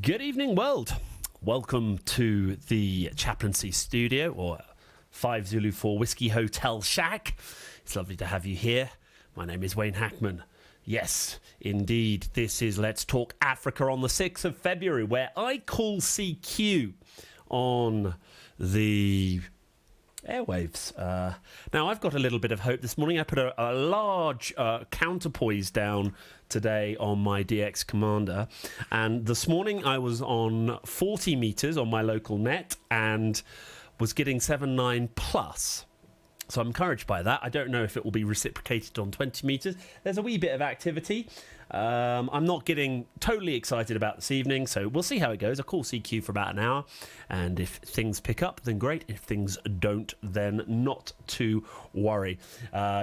Good evening, world. Welcome to the Chaplaincy Studio, or 5 Zulu 4 Whiskey Hotel Shack. It's lovely to have you here. My name is Wayne Hackman. Yes, indeed, this is Let's Talk Africa on the 6th of February, where I call CQ on the airwaves. Now, I've got a little bit of hope. This morning I put a large counterpoise down today on my DX Commander, and this morning I was on 40 meters on my local net and was getting 7.9 plus. So I'm encouraged by that. I don't know if it will be reciprocated on 20 meters. There's a wee bit of activity. I'm not getting totally excited about this evening, so we'll see how it goes. I'll call CQ for about an hour, and if things pick up, then great. If things don't, then not to worry.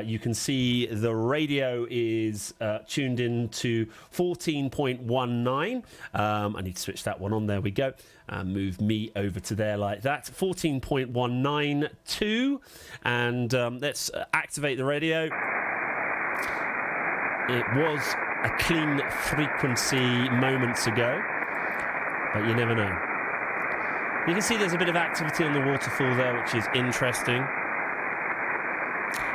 You can see the radio is tuned in to 14.19. I need to switch that one on. There we go. Move me over to there like that. 14.192, and let's activate the radio. It was a clean frequency moments ago, but you never know. You can see there's a bit of activity on the waterfall there, which is interesting.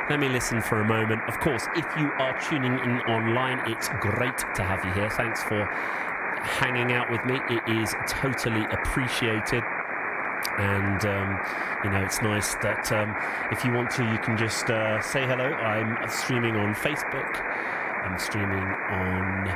Let me listen for a moment. Of course, if you are tuning in online, it's great to have you here. Thanks for hanging out with me. It is totally appreciated. And, it's nice that if you want to, you can just say hello. I'm streaming on Facebook. I'm streaming on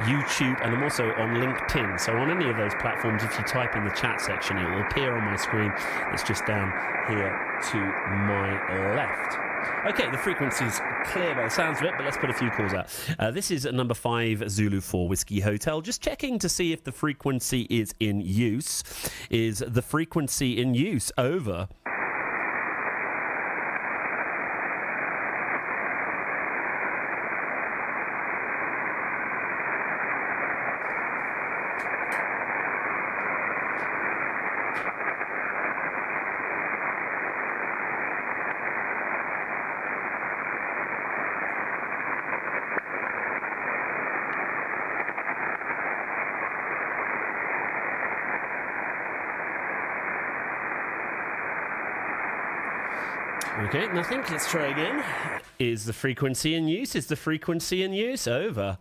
YouTube, and I'm also on LinkedIn. So on any of those platforms, if you type in the chat section, it will appear on my screen. It's just down here to my left. Okay, the frequency's clear by the sounds of it, but let's put a few calls out. This is number 5 Zulu 4 Whiskey Hotel. Just checking to see if the frequency is in use. Is the frequency in use? Over. Okay, nothing. Let's try again. Is the frequency in use? Is the frequency in use? Over.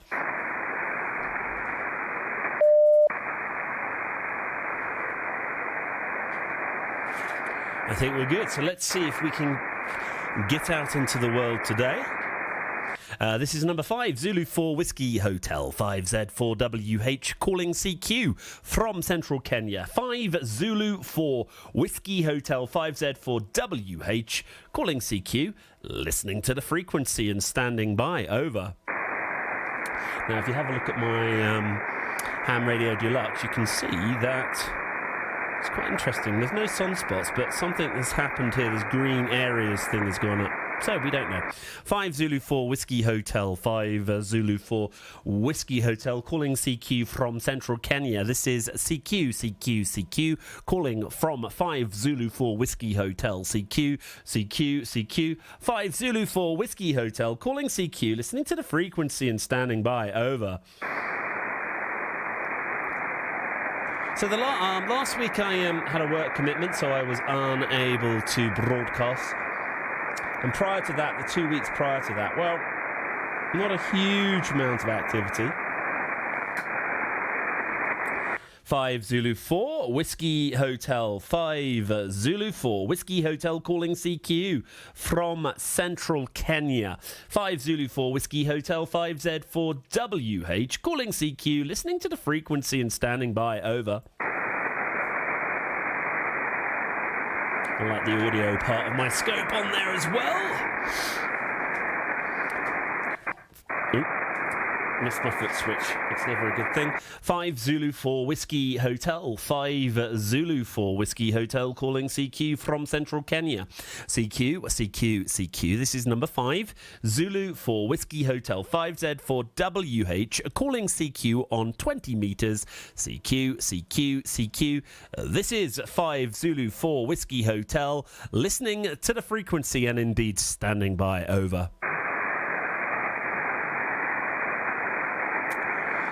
I think we're good. So let's see if we can get out into the world today. This is number 5 Zulu 4 Whiskey Hotel 5Z4WH calling CQ from central Kenya. 5 Zulu 4 Whiskey Hotel 5Z4WH calling CQ, listening to the frequency and standing by. Over. Now, if you have a look at my ham radio deluxe, you can see that it's quite interesting. There's no sunspots, but something has happened here. This green areas thing has gone up. So we don't know. 5 Zulu 4 Whiskey Hotel, 5 Zulu 4 Whiskey Hotel, calling CQ from central Kenya. This is CQ calling from 5 Zulu 4 Whiskey Hotel. CQ 5 Zulu 4 Whiskey Hotel, calling CQ, listening to the frequency and standing by. Over. So the last week I had a work commitment, so I was unable to broadcast. And prior to that, the 2 weeks prior to that, well, not a huge amount of activity. 5 Zulu 4 Whiskey Hotel, 5 Zulu 4 Whiskey Hotel calling CQ from central Kenya. 5 Zulu 4 Whiskey Hotel, 5Z4WH calling CQ, listening to the frequency and standing by. Over. I like the audio part of my scope on there as well. Oop. Missed my foot switch. It's never a good thing. 5 Zulu 4 Whiskey Hotel. 5 Zulu 4 Whiskey Hotel calling CQ from central Kenya. CQ. This is number 5 Zulu 4 Whiskey Hotel. 5Z4WH calling CQ on 20 meters. CQ. This is 5 Zulu 4 Whiskey Hotel, listening to the frequency and indeed standing by. Over.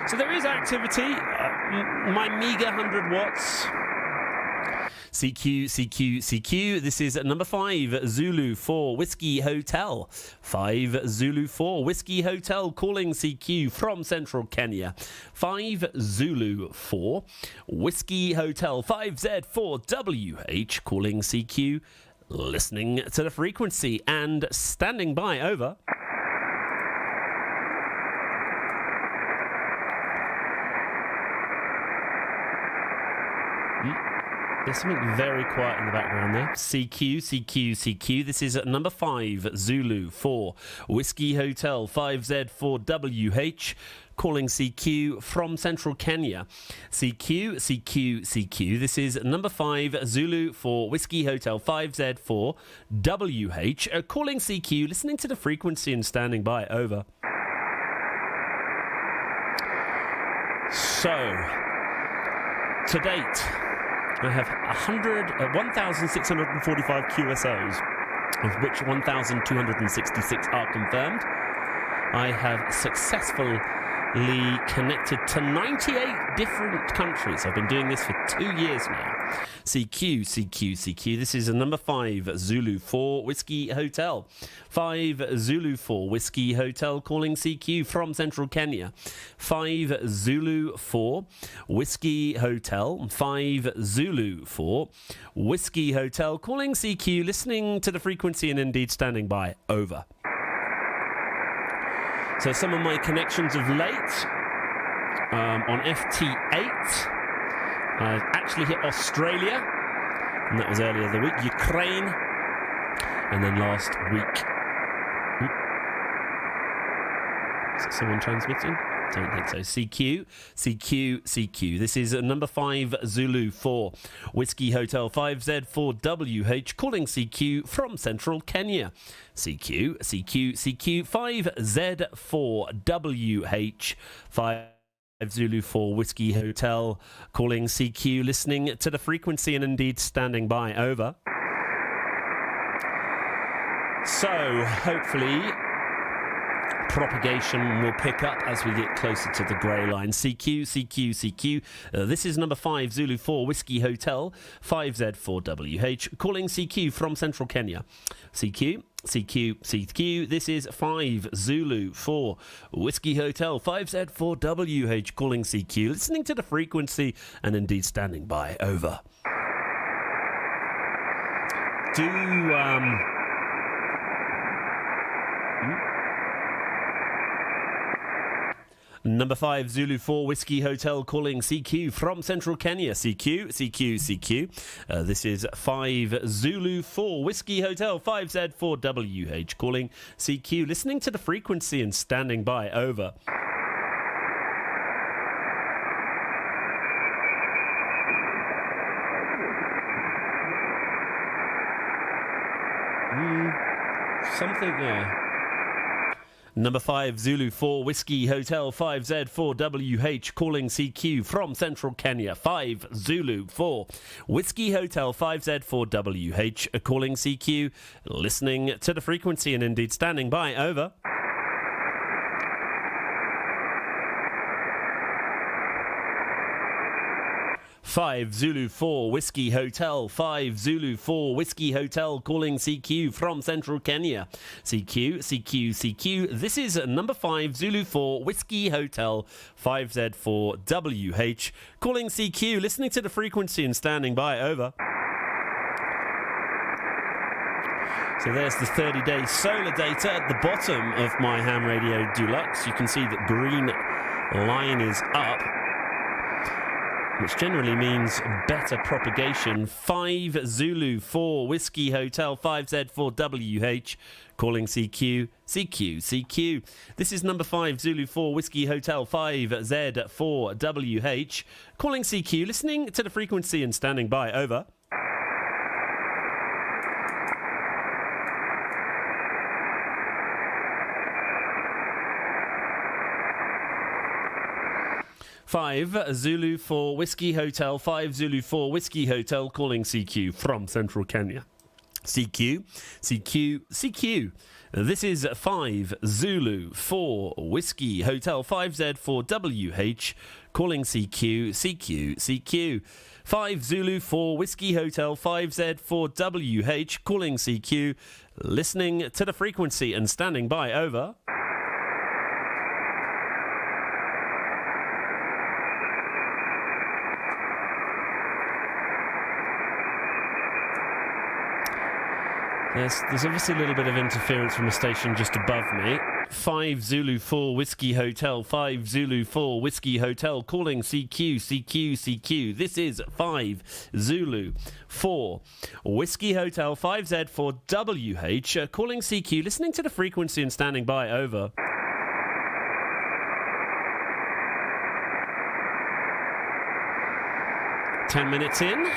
So there is activity. My meager 100 watts. CQ, CQ, CQ. This is number 5, Zulu 4 Whiskey Hotel. 5 Zulu 4 Whiskey Hotel calling CQ from central Kenya. 5 Zulu 4 Whiskey Hotel. 5Z4WH calling CQ. Listening to the frequency and standing by. Over. There's something very quiet in the background there. CQ, CQ, CQ. This is number 5, Zulu 4 Whiskey Hotel. 5Z4WH calling CQ from central Kenya. CQ, CQ, CQ. This is number 5, Zulu 4 Whiskey Hotel. 5Z4WH calling CQ. Listening to the frequency and standing by. Over. So, to date, I have 1,645 QSOs, of which 1,266 are confirmed. I have successfully connected to 98 different countries. I've been doing this for 2 years now. CQ, CQ, CQ. This is a number 5, Zulu 4 Whiskey Hotel. 5 Zulu 4 Whiskey Hotel calling CQ from central Kenya. 5 Zulu 4 Whiskey Hotel. 5 Zulu 4 Whiskey Hotel calling CQ. Listening to the frequency and indeed standing by. Over. So some of my connections of late on FT8. I've actually hit Australia, and that was earlier the week. Ukraine, and then last week. Is someone transmitting? Don't think so. CQ, CQ, CQ. This is number 5, Zulu 4 Whiskey Hotel. 5Z4WH calling CQ from central Kenya. CQ, CQ, CQ. 5Z4WH. 5 Zulu 4 Whiskey Hotel calling CQ. Listening to the frequency and indeed standing by. Over. So, hopefully, propagation will pick up as we get closer to the grey line. CQ, CQ, CQ. This is number 5, Zulu 4 Whiskey Hotel. 5Z4WH calling CQ from central Kenya. CQ, CQ, CQ. This is 5 Zulu 4 Whiskey Hotel. 5Z4WH calling CQ. Listening to the frequency and indeed standing by. Over. Number 5, Zulu 4 Whiskey Hotel calling CQ from central Kenya. CQ, CQ, CQ. This is 5 Zulu 4 Whiskey Hotel. 5Z4WH calling CQ. Listening to the frequency and standing by. Over. Something there. Number 5, Zulu 4 Whiskey Hotel. 5Z4WH calling CQ from central Kenya. 5 Zulu 4 Whiskey Hotel. 5Z4WH calling CQ. Listening to the frequency and indeed standing by. Over. Five Zulu 4 Whiskey Hotel. 5 Zulu 4 Whiskey Hotel calling CQ from central Kenya. CQ, CQ, CQ. This is number 5 Zulu 4 Whiskey Hotel. 5Z4WH calling CQ. Listening to the frequency and standing by. Over. So there's the 30-day solar data at the bottom of my ham radio Deluxe. You can see that green line is up, which generally means better propagation. 5 Zulu 4 Whiskey Hotel. 5Z4WH calling CQ. CQ, CQ. This is number 5 Zulu 4 Whiskey Hotel. 5Z4WH calling CQ. Listening to the frequency and standing by. Over. Five Zulu 4 Whiskey Hotel. 5 Zulu 4 Whiskey Hotel calling CQ from central Kenya. CQ, CQ, CQ. This is 5 Zulu 4 Whiskey Hotel 5Z 4 WH calling CQ, CQ, CQ. 5 Zulu 4 Whiskey Hotel 5Z 4 WH calling CQ, listening to the frequency and standing by, over. There's obviously a little bit of interference from a station just above me. 5 Zulu 4 Whiskey Hotel, 5 Zulu 4 Whiskey Hotel, calling CQ, CQ, CQ. This is 5 Zulu 4 Whiskey Hotel, 5Z 4 WH, calling CQ, listening to the frequency and standing by, over. Ten minutes in.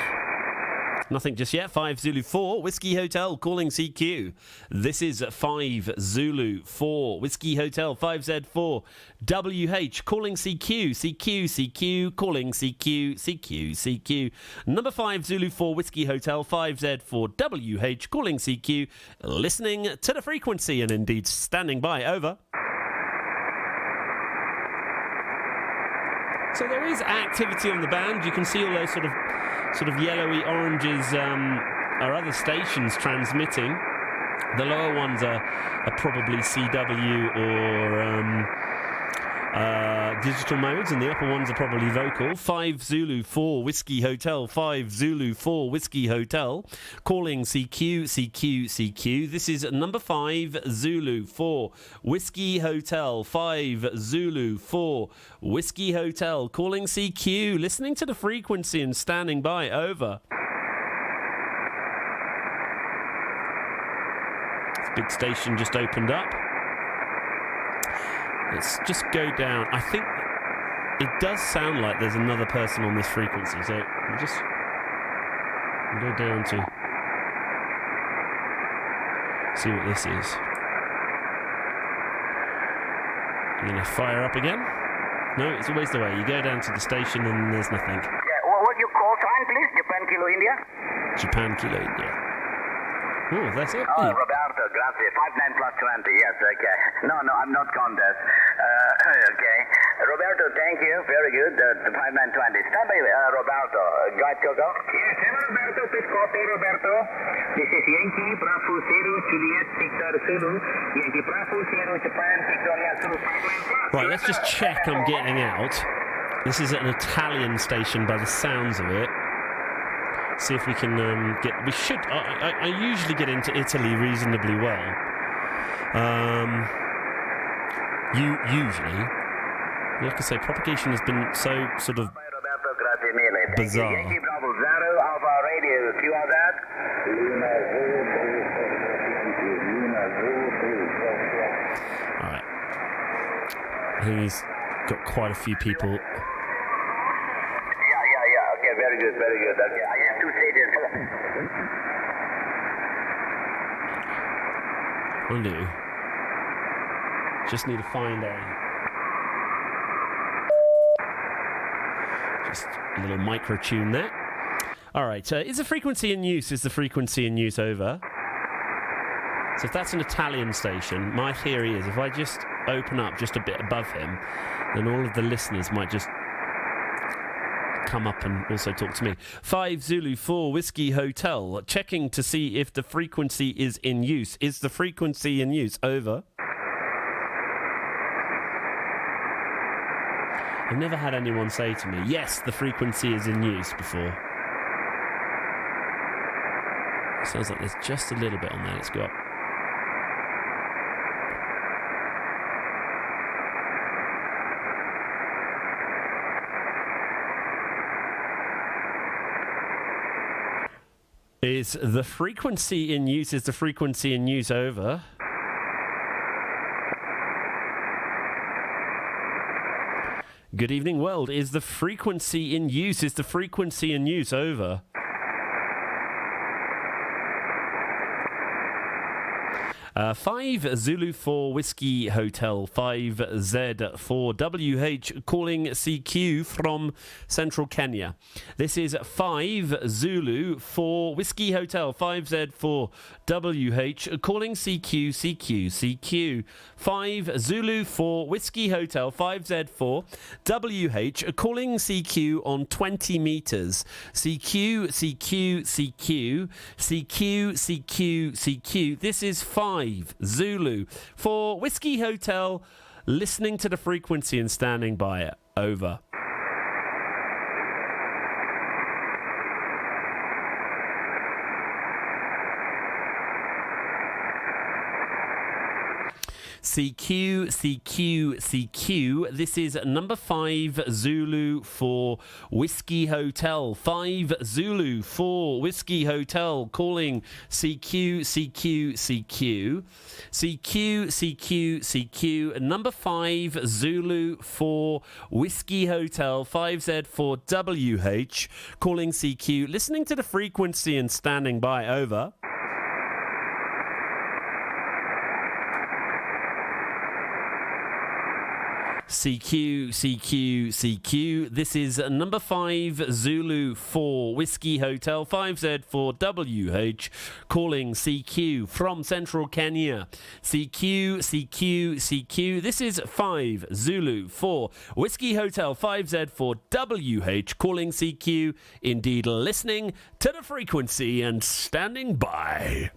Nothing just yet. 5 Zulu 4 Whiskey Hotel calling CQ. This is 5 Zulu 4 Whiskey Hotel 5Z4 WH calling CQ, CQ, CQ, calling CQ, CQ, CQ. Number 5 Zulu 4 Whiskey Hotel 5Z4 WH calling CQ, listening to the frequency and indeed standing by, over. So there is activity on the band. You can see all those sort of yellowy oranges are other stations transmitting. The lower ones are probably CW or digital modes, and the upper ones are probably vocal. 5 Zulu 4 Whiskey Hotel, 5 Zulu 4 Whiskey Hotel, calling CQ, CQ, CQ. This is number 5 Zulu 4 Whiskey Hotel, 5 Zulu 4 Whiskey Hotel, calling CQ, listening to the frequency and standing by, over. This big station just opened up. Let's just go down. I think it does sound like there's another person on this frequency, so we'll go down to see what this is. You're going to fire up again? No, it's always the way. You go down to the station and there's nothing. Yeah, what your call sign, please? Japan Kilo India? Japan Kilo India. Oh, that's it. Oh, Roberto, grazie. 59 plus 20, yes, okay. No, I'm not contest. Okay. Roberto, thank you. Very good. The 5920. Stand by, Roberto. Guide Choco. Yes, hello, Roberto. Please copy, Roberto. This is Yankee Bravo 0 Juliet Victor Zulu. Yankee Bravo 0 Japan Victoria Zulu 59 plus. Right, let's just check I'm getting out. This is an Italian station by the sounds of it. See if we can get... We should... I usually get into Italy reasonably well. Usually. Like I say, propagation has been so sort of bizarre. Yankee Bravo 0 Alpha Radio. QR that. Alright. I think he's got quite a few people... Okay, very good. Okay, I have two stations. I do. Just need to find just a little micro tune there. All right, is the frequency in use? Is the frequency in use, over? So if that's an Italian station, my theory is if I just open up just a bit above him, then all of the listeners might just come up and also talk to me. 5 Zulu 4 Whiskey Hotel, checking to see if the frequency is in use. Is the frequency in use, over? I've never had anyone say to me, yes, the frequency is in use, before. Sounds like there's just a little bit on there. Let's go up. Is the frequency in use? Is the frequency in use, over? Good evening, world. Is the frequency in use? Is the frequency in use, over? 5 Zulu 4 Whiskey Hotel 5Z 4 WH calling CQ from Central Kenya. This is 5 Zulu 4 Whiskey Hotel 5Z 4 WH calling CQ. 5 Zulu 4 Whiskey Hotel 5Z 4 WH calling CQ on 20 meters. CQ. This is 5 Zulu 4 Whiskey Hotel, listening to the frequency and standing by it. Over. CQ. This is number 5 Zulu 4 Whiskey Hotel. 5 Zulu 4 Whiskey Hotel calling CQ. Number 5 Zulu 4 Whiskey Hotel 5Z4WH calling CQ, listening to the frequency and standing by. Over. CQ. This is number 5 Zulu 4 Whiskey Hotel 5Z4WH calling CQ from Central Kenya. CQ. This is 5 Zulu 4 Whiskey Hotel 5Z4WH calling CQ. Indeed, listening to the frequency and standing by.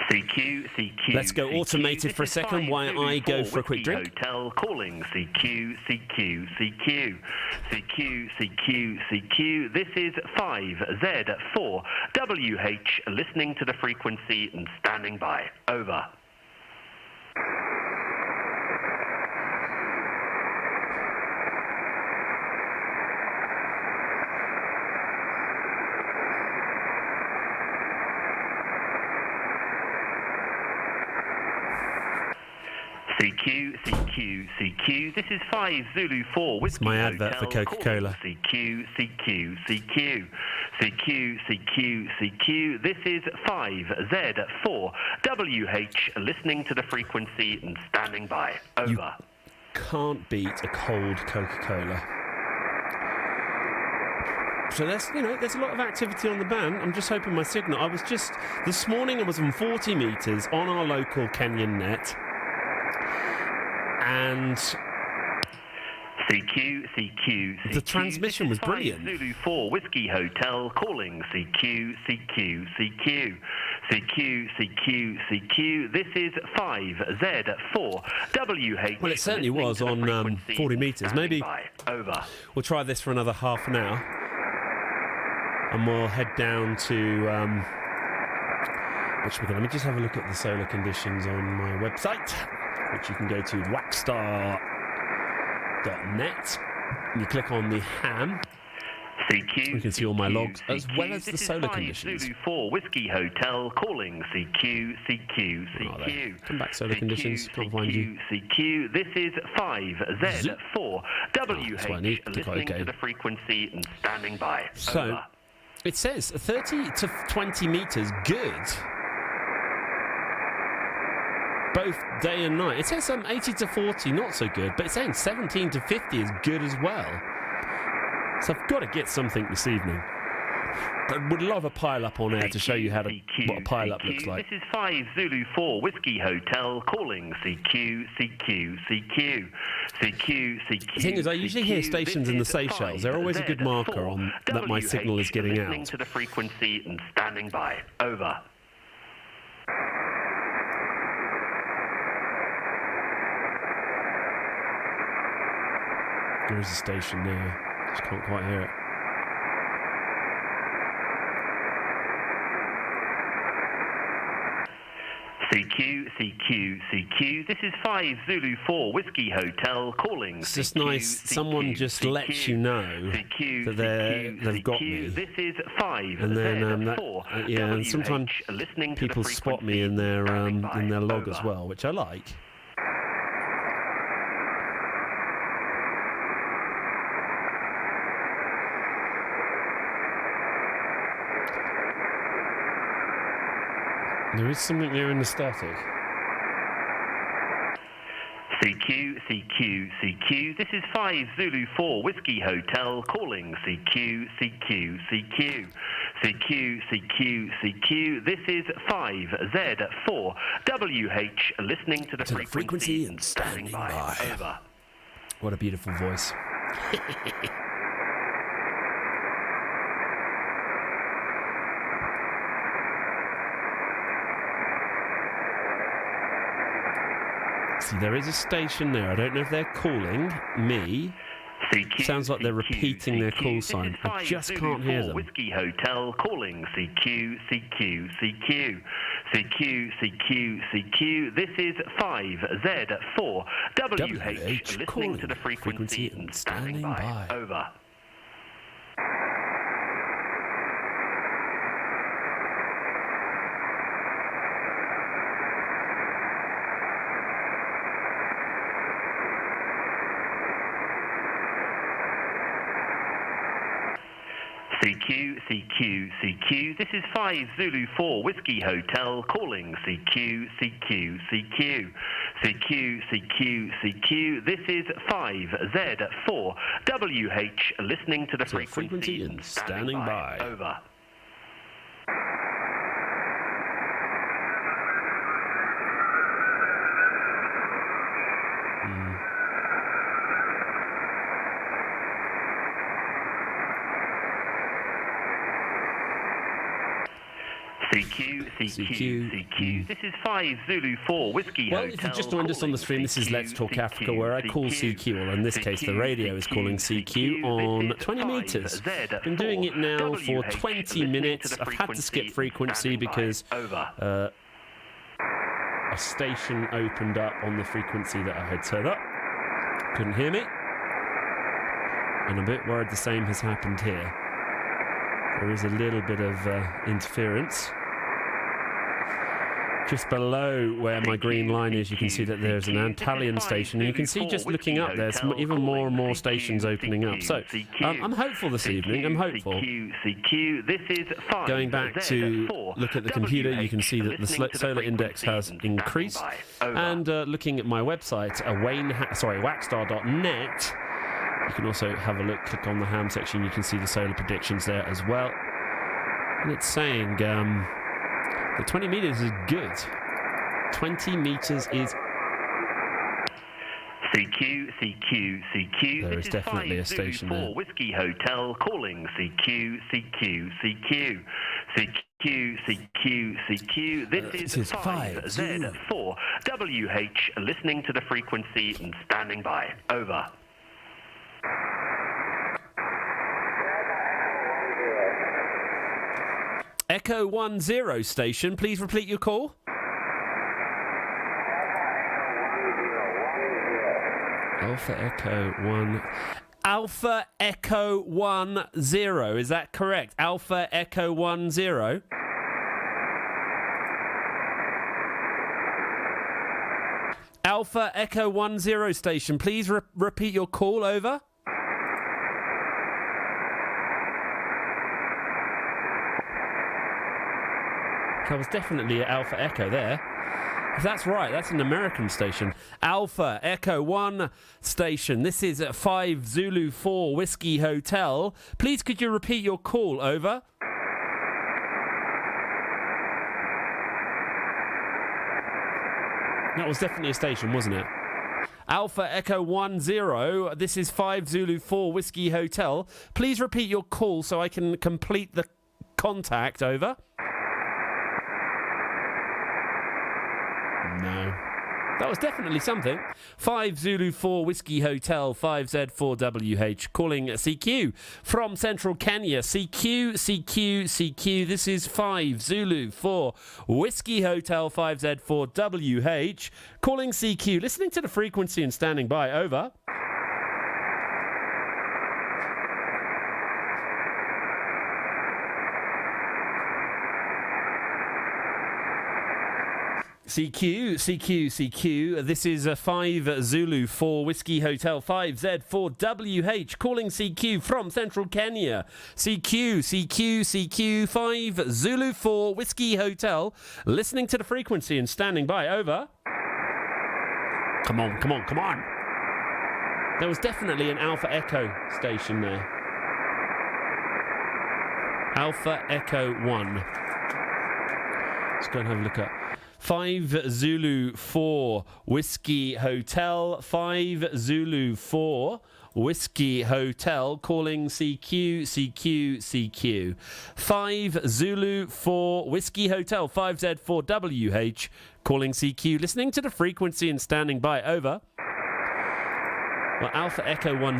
CQ. Let's go automated for a second while I go for a quick drink. Hotel calling CQ. This is 5Z4 WH, listening to the frequency and standing by. Over. CQ. This is 5 Zulu 4 Whiskey my advert for Hotel Coca-Cola. CQ. This is 5Z4 WH, listening to the frequency and standing by. Over. You can't beat a cold Coca-Cola. So there's a lot of activity on the band. I'm just hoping my signal. This morning I was on 40 meters on our local Kenyan net. And CQ. the transmission was brilliant. Zulu 4 Whiskey Hotel calling CQ. This is 5Z4 WH. Well, it certainly was on 40 meters. Maybe over. We'll try this for another half an hour, and we'll head down to let me just have a look at the solar conditions on my website, which you can go to waxstar.net. You click on the ham. CQ. We can see all my logs as well as the this solar is conditions. Zulu 4 Whiskey Hotel calling CQ. Come back, solar conditions. Can't find you. CQ. This is 5Z4 WH, that's what I need to go listening again. to the frequency and standing by. So Over. it says 30 to 20 meters, good. Both day and night. It says 80 to 40, not so good, but it's saying 17 to 50 is good as well. So I've got to get something this evening. I would love a pile-up on air to show you what a pile-up looks like. This is 5 Zulu 4 Whiskey Hotel calling CQ. The thing is, I usually hear stations in the Seychelles. They're always a good marker on that my signal is getting listening out. to the frequency and standing by. Over. There is a station there. Just can't quite hear it. CQ. This is 5 Zulu 4 Whiskey Hotel calling. It's just nice. Someone just lets you know that they've got me. This is 5 And then Z4 and sometimes listening to people the spot me in their log as well, which I like. There is something there in the static. CQ, CQ, CQ. This is 5 Zulu 4 Whiskey Hotel calling CQ, CQ, CQ. CQ, CQ, CQ. This is 5Z4 WH listening to the frequency and standing by. Over. What a beautiful voice. See, there is a station there. I don't know if they're calling me. CQ, Sounds like they're repeating CQ, their call sign. I just can't hear them. Whiskey Hotel calling CQ, CQ, CQ. CQ, CQ, CQ. This is 5Z4 WH listening to the frequency and standing by. Over. CQ, CQ, CQ. This is 5 Zulu 4 Whiskey Hotel calling CQ, CQ, CQ. CQ, CQ, CQ. This is 5Z4 WH listening to the frequency and standing by. Over. CQ, CQ, CQ. This is 5 Zulu 4 Whiskey Hotel. Well, if you just joined us on the stream, this is Let's Talk Africa, where I call CQ, or in this case, the radio is calling CQ on 20 metres. Been doing it now for 20 minutes. I've had to skip frequency because a station opened up on the frequency that I had set up. Couldn't hear me. And I'm a bit worried the same has happened here. There is a little bit of interference. Just below where my green line is, you can see that there's an Italian station, and you can see just looking up, there's even more and more stations opening up. So I'm hopeful this evening. I'm hopeful. Going back to look at the computer, you can see that the solar index has increased. And looking at my website, waxstar.net, you can also have a look, click on the ham section, you can see the solar predictions there as well. And it's saying the 20 metres is good. 20 metres is... CQ, CQ, CQ. There is definitely a station there. Whiskey Hotel calling CQ, CQ, CQ. CQ, CQ, CQ. This is 5Z4 WH listening to the frequency and standing by. Over. Echo 10 station, please repeat your call. Alpha Echo 1. Alpha Echo 10. Is that correct? Alpha Echo 10. Alpha Echo 10 station, please repeat your call. Over. That was definitely Alpha Echo there. If that's right, that's an American station. Alpha Echo 1 station. This is at 5 Zulu 4 Whiskey Hotel. Please could you repeat your call. Over. That was definitely a station, wasn't it? Alpha Echo 10. This is 5 Zulu 4 Whiskey Hotel. Please repeat your call so I can complete the contact. Over. No. That was definitely something. 5 Zulu 4 Whiskey Hotel, 5Z4WH, calling CQ from central Kenya. CQ, CQ, CQ. This is 5 Zulu 4 Whiskey Hotel, 5Z4WH, calling CQ, listening to the frequency and standing by. Over. CQ, CQ, CQ. This is 5 Zulu 4 Whiskey Hotel 5Z4WH calling CQ from Central Kenya. CQ, CQ, CQ 5 Zulu 4 Whiskey Hotel. Listening to the frequency and standing by. Over. Come on, come on, come on. There was definitely an Alpha Echo station there. Alpha Echo 1. Let's go and have a look at 5 Zulu 4 Whiskey Hotel. 5 Zulu 4 Whiskey Hotel calling CQ, CQ, CQ. 5 Zulu 4 Whiskey Hotel 5Z4WH calling CQ. Listening to the frequency and standing by. Over. Well, Alpha Echo 10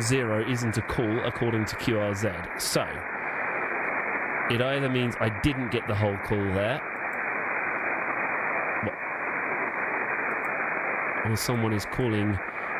isn't a call according to QRZ. So, it either means I didn't get the whole call there, or someone is calling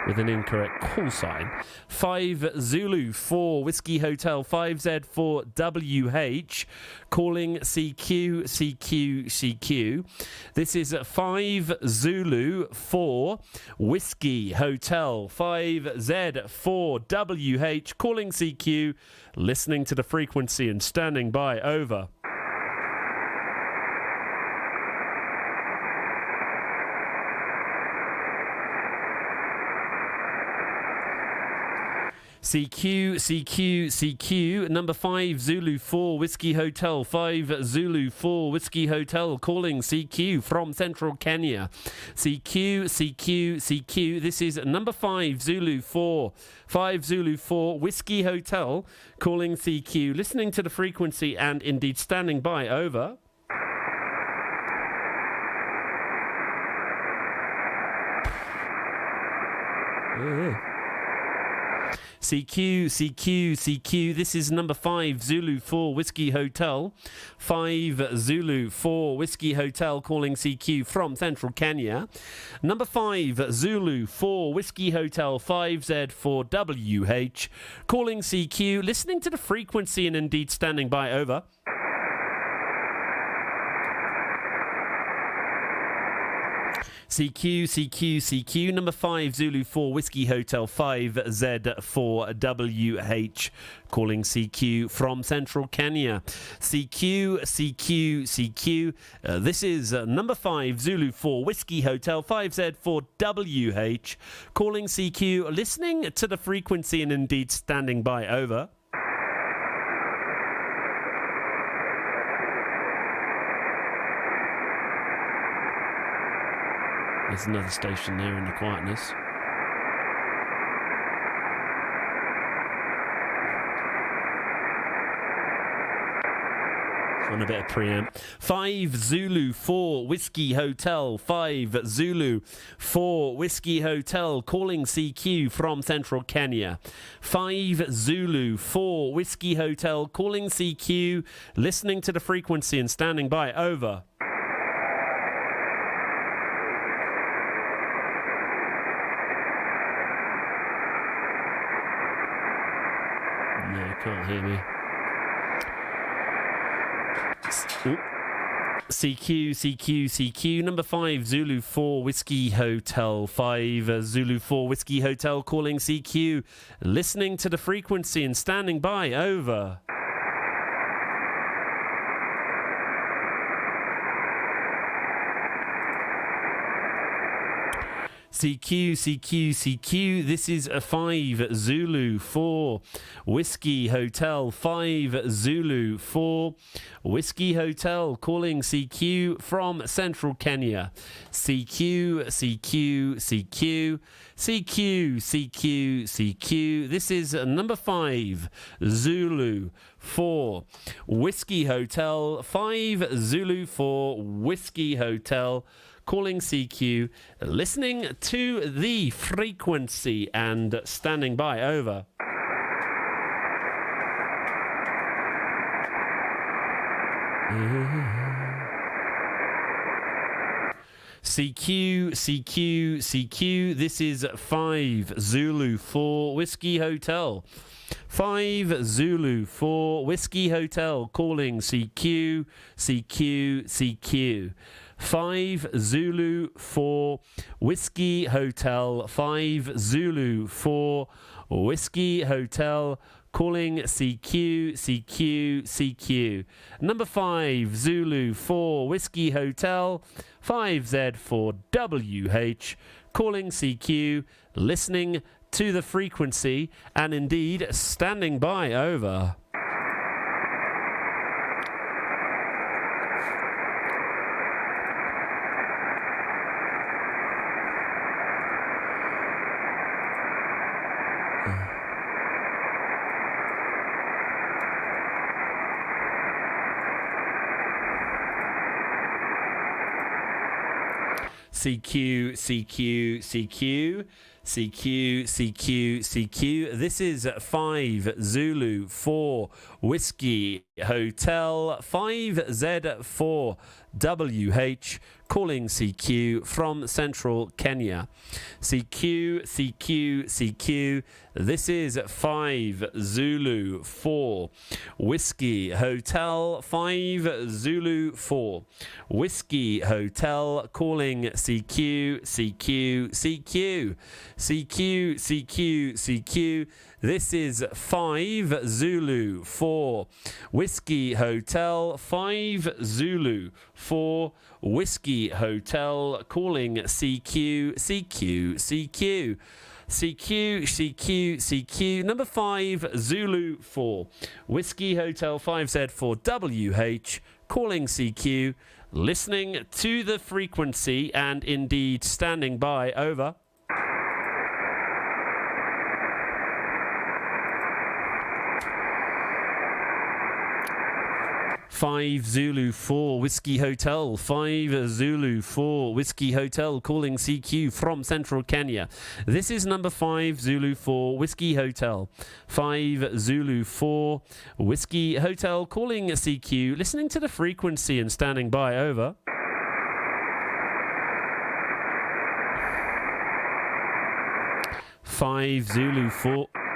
with an incorrect call sign. 5 Zulu 4 Whiskey Hotel 5Z4WH calling CQ, CQ, CQ. This is 5 Zulu 4 Whiskey Hotel 5Z4WH calling CQ, listening to the frequency and standing by. Over. CQ, CQ, CQ, number 5 Zulu 4 Whiskey Hotel 5 Zulu 4 Whiskey Hotel calling CQ from Central Kenya. CQ, CQ, CQ, this is number 5 Zulu 4 5 Zulu 4 Whiskey Hotel calling CQ, listening to the frequency and indeed standing by. Over. CQ, CQ, CQ. This is number 5 Zulu 4 Whiskey Hotel. 5 Zulu 4 Whiskey Hotel calling CQ from Central Kenya. Number 5 Zulu 4 Whiskey Hotel 5Z4WH calling CQ, listening to the frequency and indeed standing by. Over. CQ, CQ, CQ, number 5 Zulu 4 Whiskey Hotel 5Z4WH calling CQ from Central Kenya. CQ, CQ, CQ, this is number 5 Zulu 4 Whiskey Hotel 5Z4WH calling CQ, listening to the frequency and indeed standing by. Over. There's another station there in the quietness. On a bit of preamp. 5 Zulu 4 Whiskey Hotel 5 Zulu 4 Whiskey Hotel calling CQ from Central Kenya. 5 Zulu 4 Whiskey Hotel calling CQ, listening to the frequency and standing by. Over. No, you can't hear me. CQ, CQ, CQ, number 5 Zulu 4 Whiskey Hotel 5 Zulu 4 Whiskey Hotel calling CQ, listening to the frequency and standing by. Over. CQ, CQ, CQ, this is a 5 Zulu 4 Whiskey Hotel 5 Zulu 4 Whiskey Hotel calling CQ from Central Kenya. CQ, CQ, CQ, CQ, CQ, CQ, this is number 5 Zulu 4 Whiskey Hotel 5 Zulu 4 Whiskey Hotel calling CQ, listening to the frequency and standing by. Over. CQ, CQ, CQ, this is 5 Zulu 4 Whiskey Hotel. 5 Zulu 4 Whiskey Hotel calling CQ, CQ, CQ. 5 Zulu 4 Whiskey Hotel. 5 Zulu 4 Whiskey Hotel. Calling CQ, CQ, CQ. Number 5 Zulu 4 Whiskey Hotel. 5Z 4 WH. Calling CQ. Listening to the frequency and indeed standing by. Over. CQ, CQ, CQ, CQ, CQ, CQ. This is 5 Zulu 4 Whiskey Hotel. 5Z4 WH. Calling CQ from Central Kenya. CQ, CQ, CQ. This is 5 Zulu 4 Whiskey Hotel. 5 Zulu 4 Whiskey Hotel. Calling CQ, CQ, CQ. CQ, CQ, CQ. This is 5 Zulu 4 Whiskey Hotel. 5 Zulu 4 Whiskey Hotel. Calling CQ, CQ, CQ. CQ, CQ, CQ. Number 5 Zulu 4 Whiskey Hotel. 5Z4 WH. Calling CQ. Listening to the frequency and indeed standing by. Over. 5 Zulu 4 Whiskey Hotel. 5 Zulu 4 Whiskey Hotel. Calling CQ from Central Kenya. This is number 5 Zulu 4 Whiskey Hotel. 5 Zulu 4 Whiskey Hotel. Calling CQ. Listening to the frequency and standing by. Over.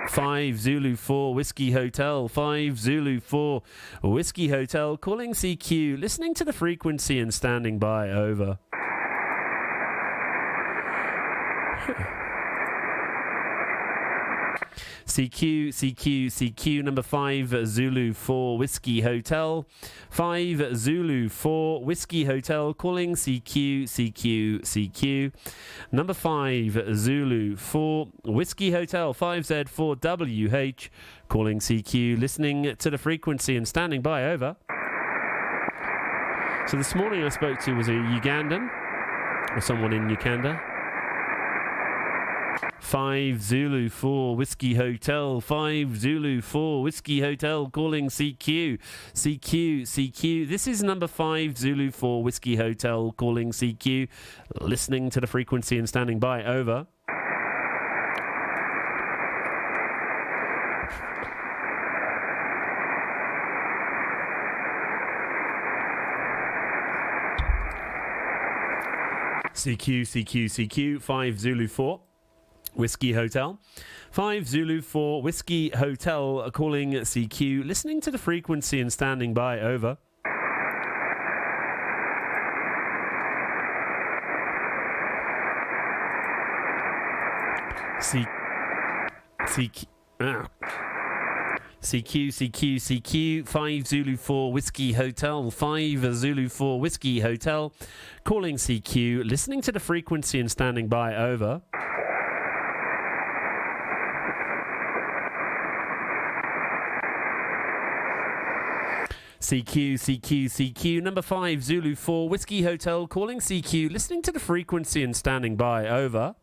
Five Zulu 4 Whiskey Hotel. 5 Zulu 4 Whiskey Hotel. Calling CQ. Listening to the frequency and standing by. Over. CQ, CQ, CQ. Number 5 Zulu 4 Whiskey Hotel. 5 Zulu 4 Whiskey Hotel. Calling CQ, CQ, CQ. Number 5 Zulu 4 Whiskey Hotel. 5Z4 WH. Calling CQ. Listening to the frequency and standing by. Over. So this morning I spoke to was a Ugandan or someone in Uganda. 5 Zulu 4 Whiskey Hotel. 5 Zulu 4 Whiskey Hotel. Calling CQ. CQ, CQ. This is number 5 Zulu 4 Whiskey Hotel. Calling CQ. Listening to the frequency and standing by. Over. CQ, CQ, CQ. 5 Zulu 4 Whiskey Hotel. 5 Zulu 4 Whiskey Hotel. Calling CQ. Listening to the frequency and standing by. Over. CQ, CQ, CQ. 5 Zulu 4 Whiskey Hotel. 5 Zulu 4 Whiskey Hotel. Calling CQ. Listening to the frequency and standing by. Over. CQ, CQ, CQ. Number 5 Zulu 4 Whiskey Hotel. Calling CQ. Listening to the frequency and standing by. Over.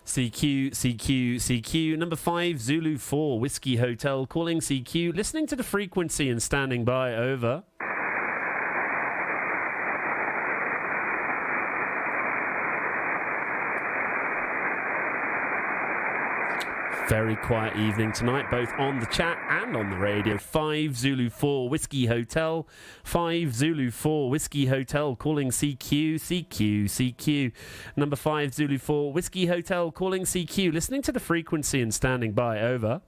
CQ, CQ, CQ. Number 5 Zulu 4 Whiskey Hotel. Calling CQ. Listening to the frequency and standing by. Over. Very quiet evening tonight, both on the chat and on the radio. 5 Zulu 4 Whiskey Hotel. 5 Zulu 4 Whiskey Hotel. Calling CQ, CQ, CQ. Number 5 Zulu 4 Whiskey Hotel. Calling CQ. Listening to the frequency and standing by. Over.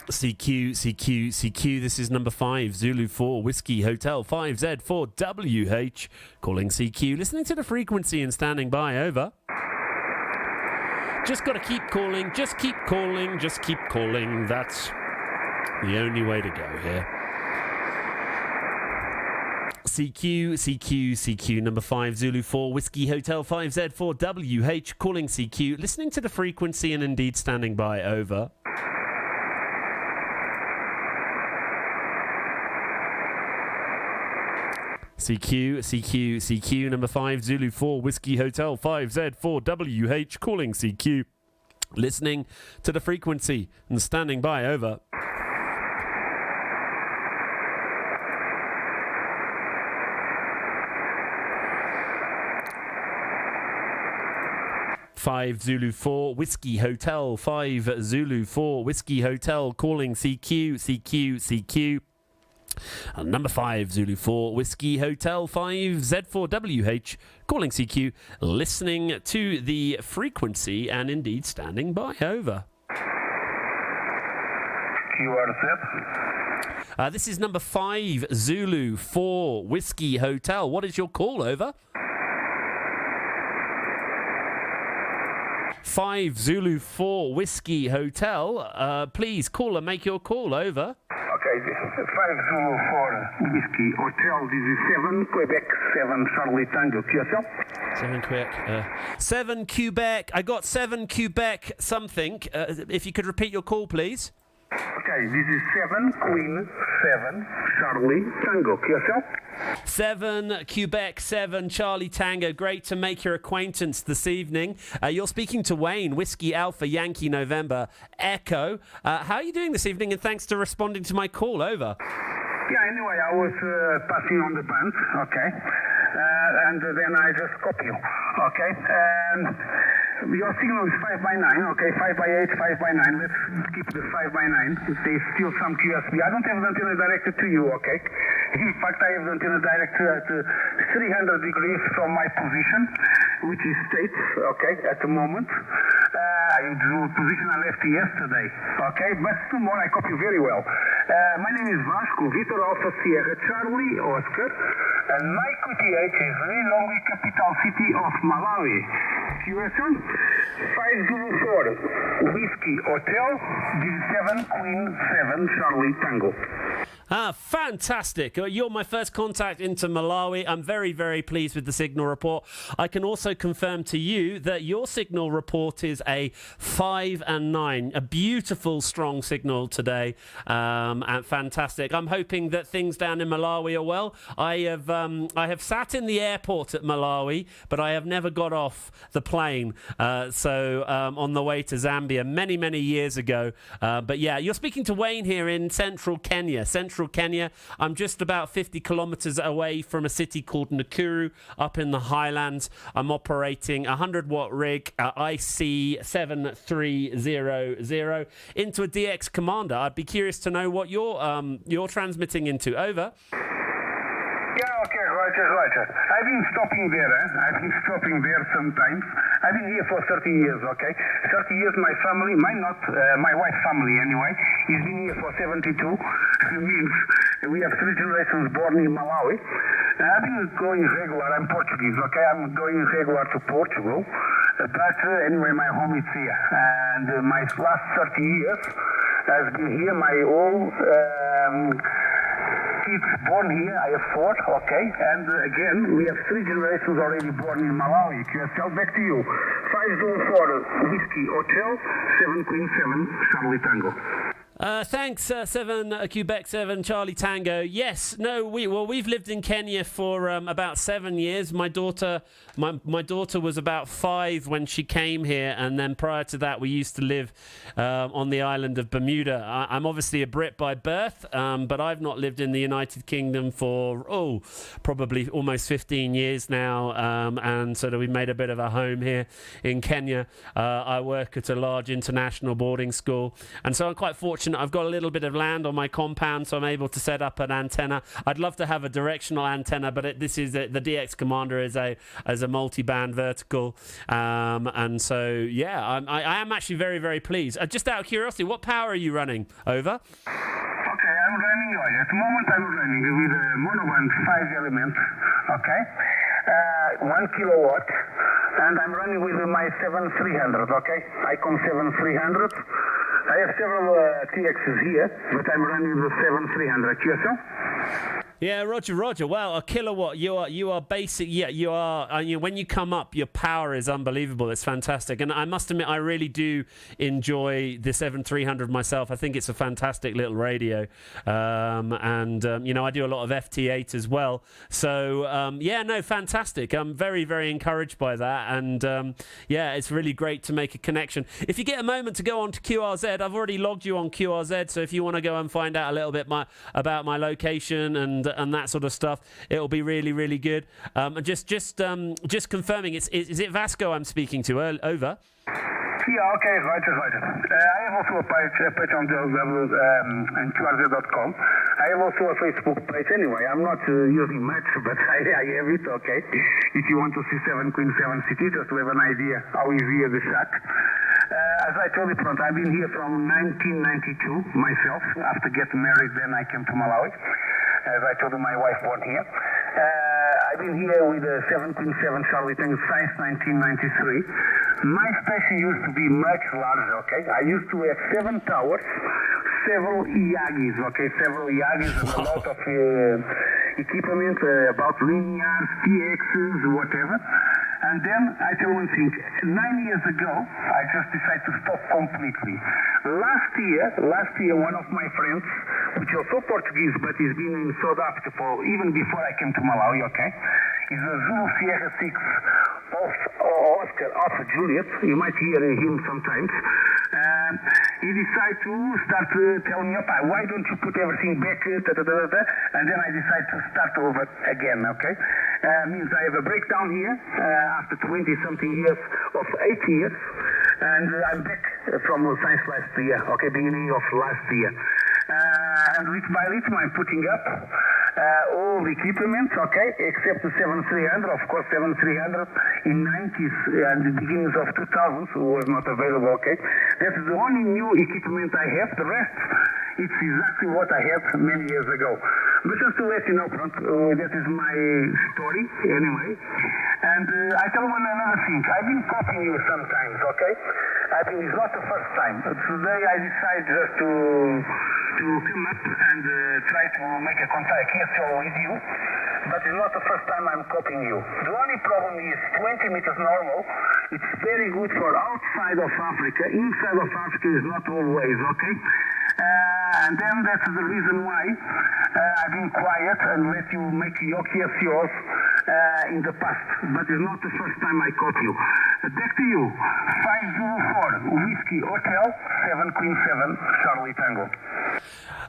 CQ, CQ, CQ. This is number 5, Zulu 4, Whiskey Hotel 5Z4WH. Calling CQ, listening to the frequency and standing by. Over. Just got to keep calling, just keep calling, just keep calling. That's the only way to go here. CQ, CQ, CQ, number 5, Zulu 4, Whiskey Hotel 5Z4WH. Calling CQ, listening to the frequency and indeed standing by. Over. CQ, CQ, CQ, number 5, Zulu 4, Whiskey Hotel 5Z4WH. Calling CQ, listening to the frequency and standing by. Over. Five Zulu 4 Whiskey Hotel 5 Zulu 4 Whiskey Hotel. Calling CQ, CQ, CQ. Number 5 Zulu 4 Whiskey Hotel 5Z4WH. Calling CQ, listening to the frequency and indeed standing by. Over. This is number 5 Zulu 4 Whiskey Hotel. What is your call? Over. 5 Zulu 4 Whiskey Hotel. Please call and make your call. Over. Okay, this is 5 Zulu 4 Whiskey Hotel. This is 7 Quebec 7 Charlie Tango. QSL? 7 Quebec. 7 Quebec. I got 7 Quebec something. If you could repeat your call, please. Okay, this is 7 Queen 7 Charlie Tango. QSL? 7 Quebec 7 Charlie Tango. Great to make your acquaintance this evening. You're speaking to Wayne, Whiskey Alpha Yankee November Echo. How are you doing this evening? And thanks for responding to my call. Over. Yeah, anyway, I was passing on the band, okay, and then I just copy you, okay, and your signal is 5 by 9, okay, 5 by 8, 5 by 9, let's keep the 5 by 9, there's still some QSB. I don't have the antenna directed to you, okay, in fact I have the antenna directed at 300 degrees from my position, which is straight, okay, at the moment. The position I left yesterday, okay, but tomorrow I copy you very well. My name is Vasco, Victor Alpha Sierra Charlie Oscar, and my QTH is Lilongwe, capital city of Malawi. QSL 5 Zulu 4 Whiskey Hotel, this is 7 Queen 7 Charlie Tango. Fantastic. You're my first contact into Malawi. I'm very, very pleased with the signal report. I can also confirm to you that your signal report is a 5 and 9. A beautiful, strong signal today. And fantastic. I'm hoping that things down in Malawi are well. I have sat in the airport at Malawi, but I have never got off the plane. So on the way to Zambia many, many years ago. But yeah, you're speaking to Wayne here in central Kenya. Kenya. I'm just about 50 kilometers away from a city called Nakuru up in the highlands. I'm operating a 100-watt rig, IC 7300 into a DX Commander. I'd be curious to know what you're transmitting into. Over. Yeah, okay, Roger. I've been stopping there sometimes. I've been here for 30 years, okay? 30 years my family, my wife's family anyway, has been here for 72. It means we have 3 generations born in Malawi. I've been going regular, I'm Portuguese, okay? I'm going regular to Portugal. But anyway, my home is here. And my last 30 years has been here. My old kids born here, I have 4, okay, and again, we have 3 generations already born in Malawi. QSL, back to you. 5 Zulu 4 Whiskey Hotel, 7 Queen 7 Charlie Tango. Thanks, 7 Quebec 7 Charlie Tango. Yes, no, we've lived in Kenya for about 7 years. My daughter was about 5 when she came here, and then prior to that, we used to live on the island of Bermuda. I'm obviously a Brit by birth, but I've not lived in the United Kingdom for probably almost 15 years now, and so we've made a bit of a home here in Kenya. I work at a large international boarding school, and so I'm quite fortunate fortunate. I've got a little bit of land on my compound, so I'm able to set up an antenna. I'd love to have a directional antenna, but this is the DX Commander is a multi-band vertical, and so yeah, I am actually very, very pleased. Just out of curiosity, what power are you running? Over. Okay, I'm running oil. At the moment I'm running with a monoband 5 element, okay, 1 kilowatt, and I'm running with my 7300, okay, Icon 7300. I have several TXs here, but I'm running the 7300. QSL? Yeah, Roger. Well, a kilowatt. You are basic. Yeah, you are. When you come up, your power is unbelievable. It's fantastic, and I must admit, I really do enjoy the 7300 myself. I think it's a fantastic little radio, and I do a lot of FT8 as well. So yeah, no, fantastic. I'm very, very encouraged by that, and yeah, it's really great to make a connection. If you get a moment to go on to QRZ, I've already logged you on QRZ. So if you want to go and find out a little bit about my location and that sort of stuff, it'll be really, really good. Just confirming, is it Vasco I'm speaking to? Over. Yeah, okay, right. I have also a page on QRZ.com. I have also a Facebook page. Anyway, I'm not using much, but I have it, okay. If you want to see 7 Queen 7 City, just to have an idea how easy is the shot. As I told you, I've been here from 1992 myself. After getting married, then I came to Malawi. As I told you, my wife born here. I've been here with 7 Queen 7 Charlie Tango since 1993. My station used to be much larger, okay? I used to have 7 towers, several Yagis, okay? Several Yagis and a lot of equipment about linears, TXs, whatever. And then I tell you one thing, 9 years ago, I just decided to stop completely. Last year, one of my friends, which is also Portuguese, but he's been in South Africa for even before I came to Malawi, okay? He's a Zulu Sierra 6 of Oscar Alpha Juliet. You might hear him sometimes. He decided to start telling me, why don't you put everything back, and then I decided to start over again, okay? Means I have a breakdown here after 20-something years of 8 years, and I'm back from science last year, okay, beginning of last year. And little by little I'm putting up all the equipment, okay, except the 7300, of course 7300 in 90s and the beginnings of 2000s was not available, okay. That's the only new equipment I have. The rest, it's exactly what I had many years ago. But just to let you know, that is my story anyway. And I tell you another thing. I've been copying you sometimes, okay? It's not the first time. Today I decided just to come up and try to make a contact here with you. But it's not the first time I'm copying you. The only problem is 20 meters normal. It's very good for outside of Africa. Inside of Africa is not always, okay? And then that's the reason why I've been quiet and let you make your QSOs in the past. But it's not the first time I caught you. Back to you. 504 Whiskey Hotel 7 Queen 7 Charlie Tango.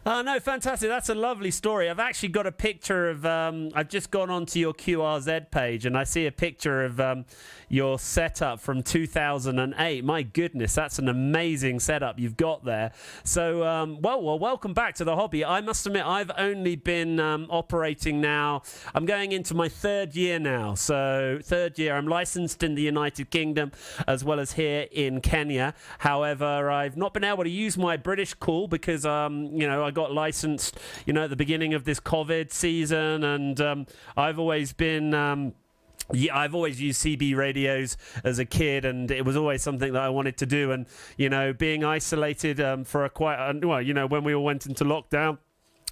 Oh, no, fantastic. That's a lovely story. I've actually got a picture of, I've just gone onto your QRZ page and I see a picture of your setup from 2008. My goodness, that's an amazing setup you've got there. So, well, welcome back to the hobby. I must admit, I've only been operating now. I'm going into my 3rd year now. So, 3rd year. I'm licensed in the United Kingdom as well as here in Kenya. However, I've not been able to use my British call because, I got licensed, at the beginning of this COVID season, and I've always been. I've always used CB radios as a kid, and it was always something that I wanted to do. And being isolated for when we all went into lockdown.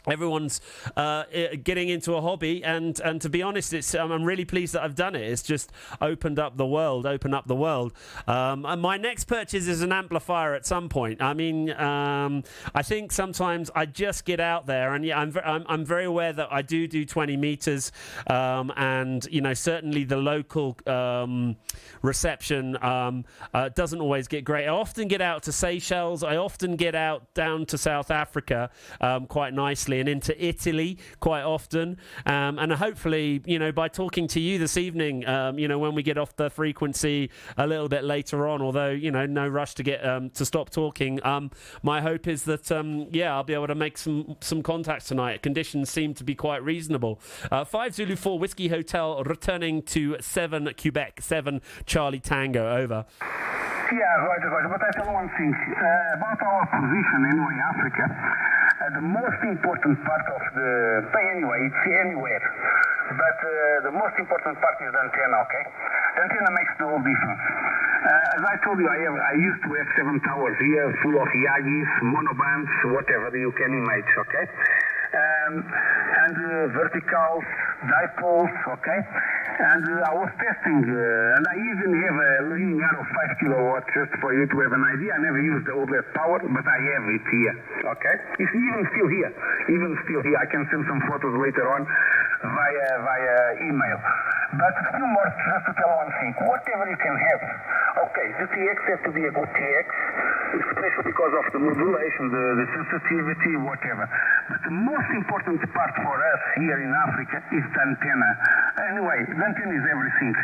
Everyone's getting into a hobby, and to be honest, I'm really pleased that I've done it. It's just opened up the world. And my next purchase is an amplifier at some point. I mean, I think sometimes I just get out there, and I'm very aware that I do 20 meters, and certainly the local reception doesn't always get great. I often get out to Seychelles. I often get out down to South Africa quite nicely. obviously, and into Italy quite often. And hopefully, by talking to you this evening, when we get off the frequency a little bit later on, although, no rush to get to stop talking, my hope is that, I'll be able to make some contacts tonight. Conditions seem to be quite reasonable. 5 Zulu 4 Whiskey Hotel returning to 7 Quebec, 7 Charlie Tango, over. Yeah, Roger. But I tell you one thing about our position anyway, Africa. The most important part of it's anywhere. But the most important part is the antenna, okay? The antenna makes the whole difference. As I told you, I used to have 7 towers here, full of Yagis, monobands, whatever you can imagine, okay? And verticals, dipoles, okay? And I was testing, and I even have a linear of 5 kilowatts, just for you to have an idea. I never used all that power, but I have it here, okay? It's even still here. I can send some photos later on via email. But still more, just to tell one thing, whatever you can have, okay, the TX has to be a good TX, especially because of the modulation, the sensitivity, whatever. But the most important part for us here in Africa is the antenna. Anyway, the antenna is everything.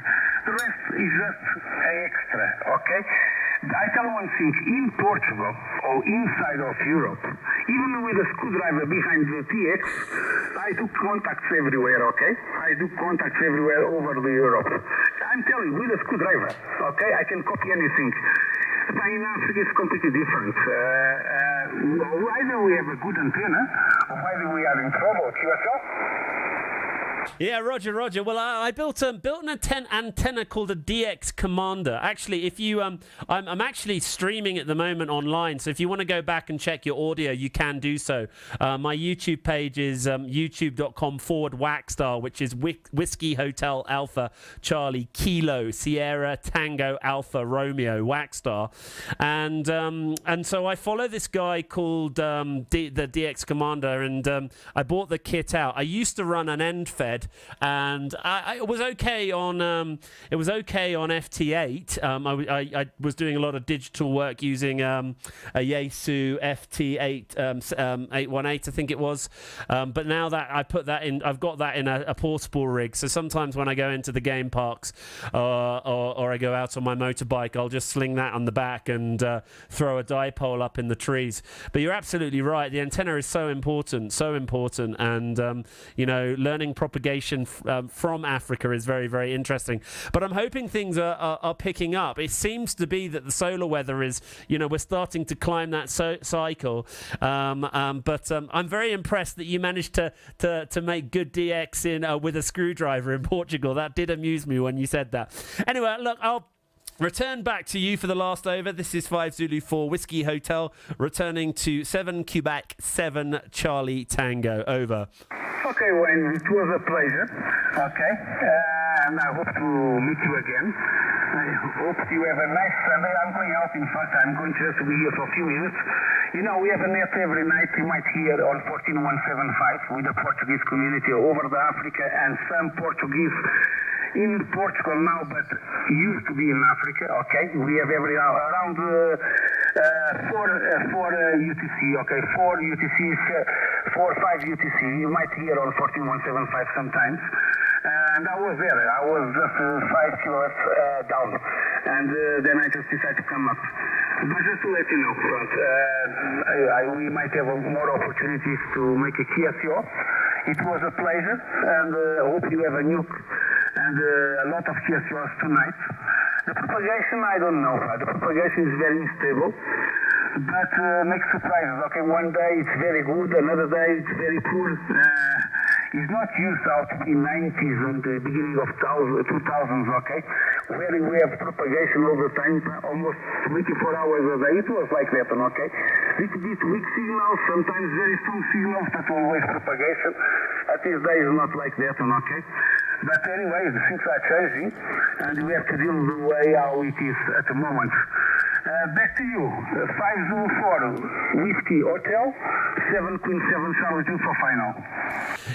The rest is just extra, okay? I tell one thing, in Portugal or inside of Europe, even with a screwdriver behind the TX, I do contacts everywhere, okay? I do contacts everywhere over the Europe. I'm telling you, with a screwdriver, okay? I can copy anything. But in Africa, it's completely different. Either we have a good antenna, or either we are in trouble. QSL? Yeah, Roger. Well, I built an antenna called a DX Commander. Actually, if you I'm actually streaming at the moment online, so if you want to go back and check your audio, you can do so. My YouTube page is youtube.com/Waxstar, which is Whiskey Hotel Alpha Charlie Kilo Sierra Tango Alpha Romeo Waxstar, and so I follow this guy called the DX Commander, and I bought the kit out. I used to run an end fed. And it was okay on FT8. I was doing a lot of digital work using a Yaesu FT8 818, I think it was. But now that I put that in, I've got that in a portable rig. So sometimes when I go into the game parks or I go out on my motorbike, I'll just sling that on the back and throw a dipole up in the trees. But you're absolutely right. The antenna is so important, and learning propagation from Africa is very, very interesting. But I'm hoping things are picking up. It seems to be that the solar weather is, we're starting to climb that cycle. But I'm very impressed that you managed to make good DX with a screwdriver in Portugal. That did amuse me when you said that. Anyway, look, I'll return back to you for the last over. This is 5 Zulu 4 Whiskey Hotel, returning to 7 Quebec, 7 Charlie Tango, over. Okay, Wayne, it was a pleasure, okay, and I hope to meet you again. I hope you have a nice Sunday. I'm going out, in fact, I'm going just to be here for a few minutes. We have a net every night, you might hear on 14175 with the Portuguese community over the Africa and some Portuguese in Portugal now, but used to be in Africa, okay? We have around 4 UTC, okay? 4 UTCs, 4 or 5 UTC. You might hear on 14175 sometimes. And I was there. I was just 5 kilowatts down. And then I just decided to come up. But just to let you know, we might have more opportunities to make a QSO. It was a pleasure, and I hope you have a nuke and a lot of QSOs tonight. The propagation, I don't know. The propagation is very unstable, but makes surprises. Okay, one day it's very good, another day it's very poor. It's not used out in 90s and the beginning of 2000s, okay, where we have propagation all the time, almost 24 hours a day. It was like that, okay? Little bit weak signals, sometimes very strong signals, but always propagation. At these days, not like that, okay? But anyway, the things are changing, and we have to deal with the way how it is at the moment. Back to you. 504 Whiskey Hotel, 7 Queen 7 Charlie 2 for final.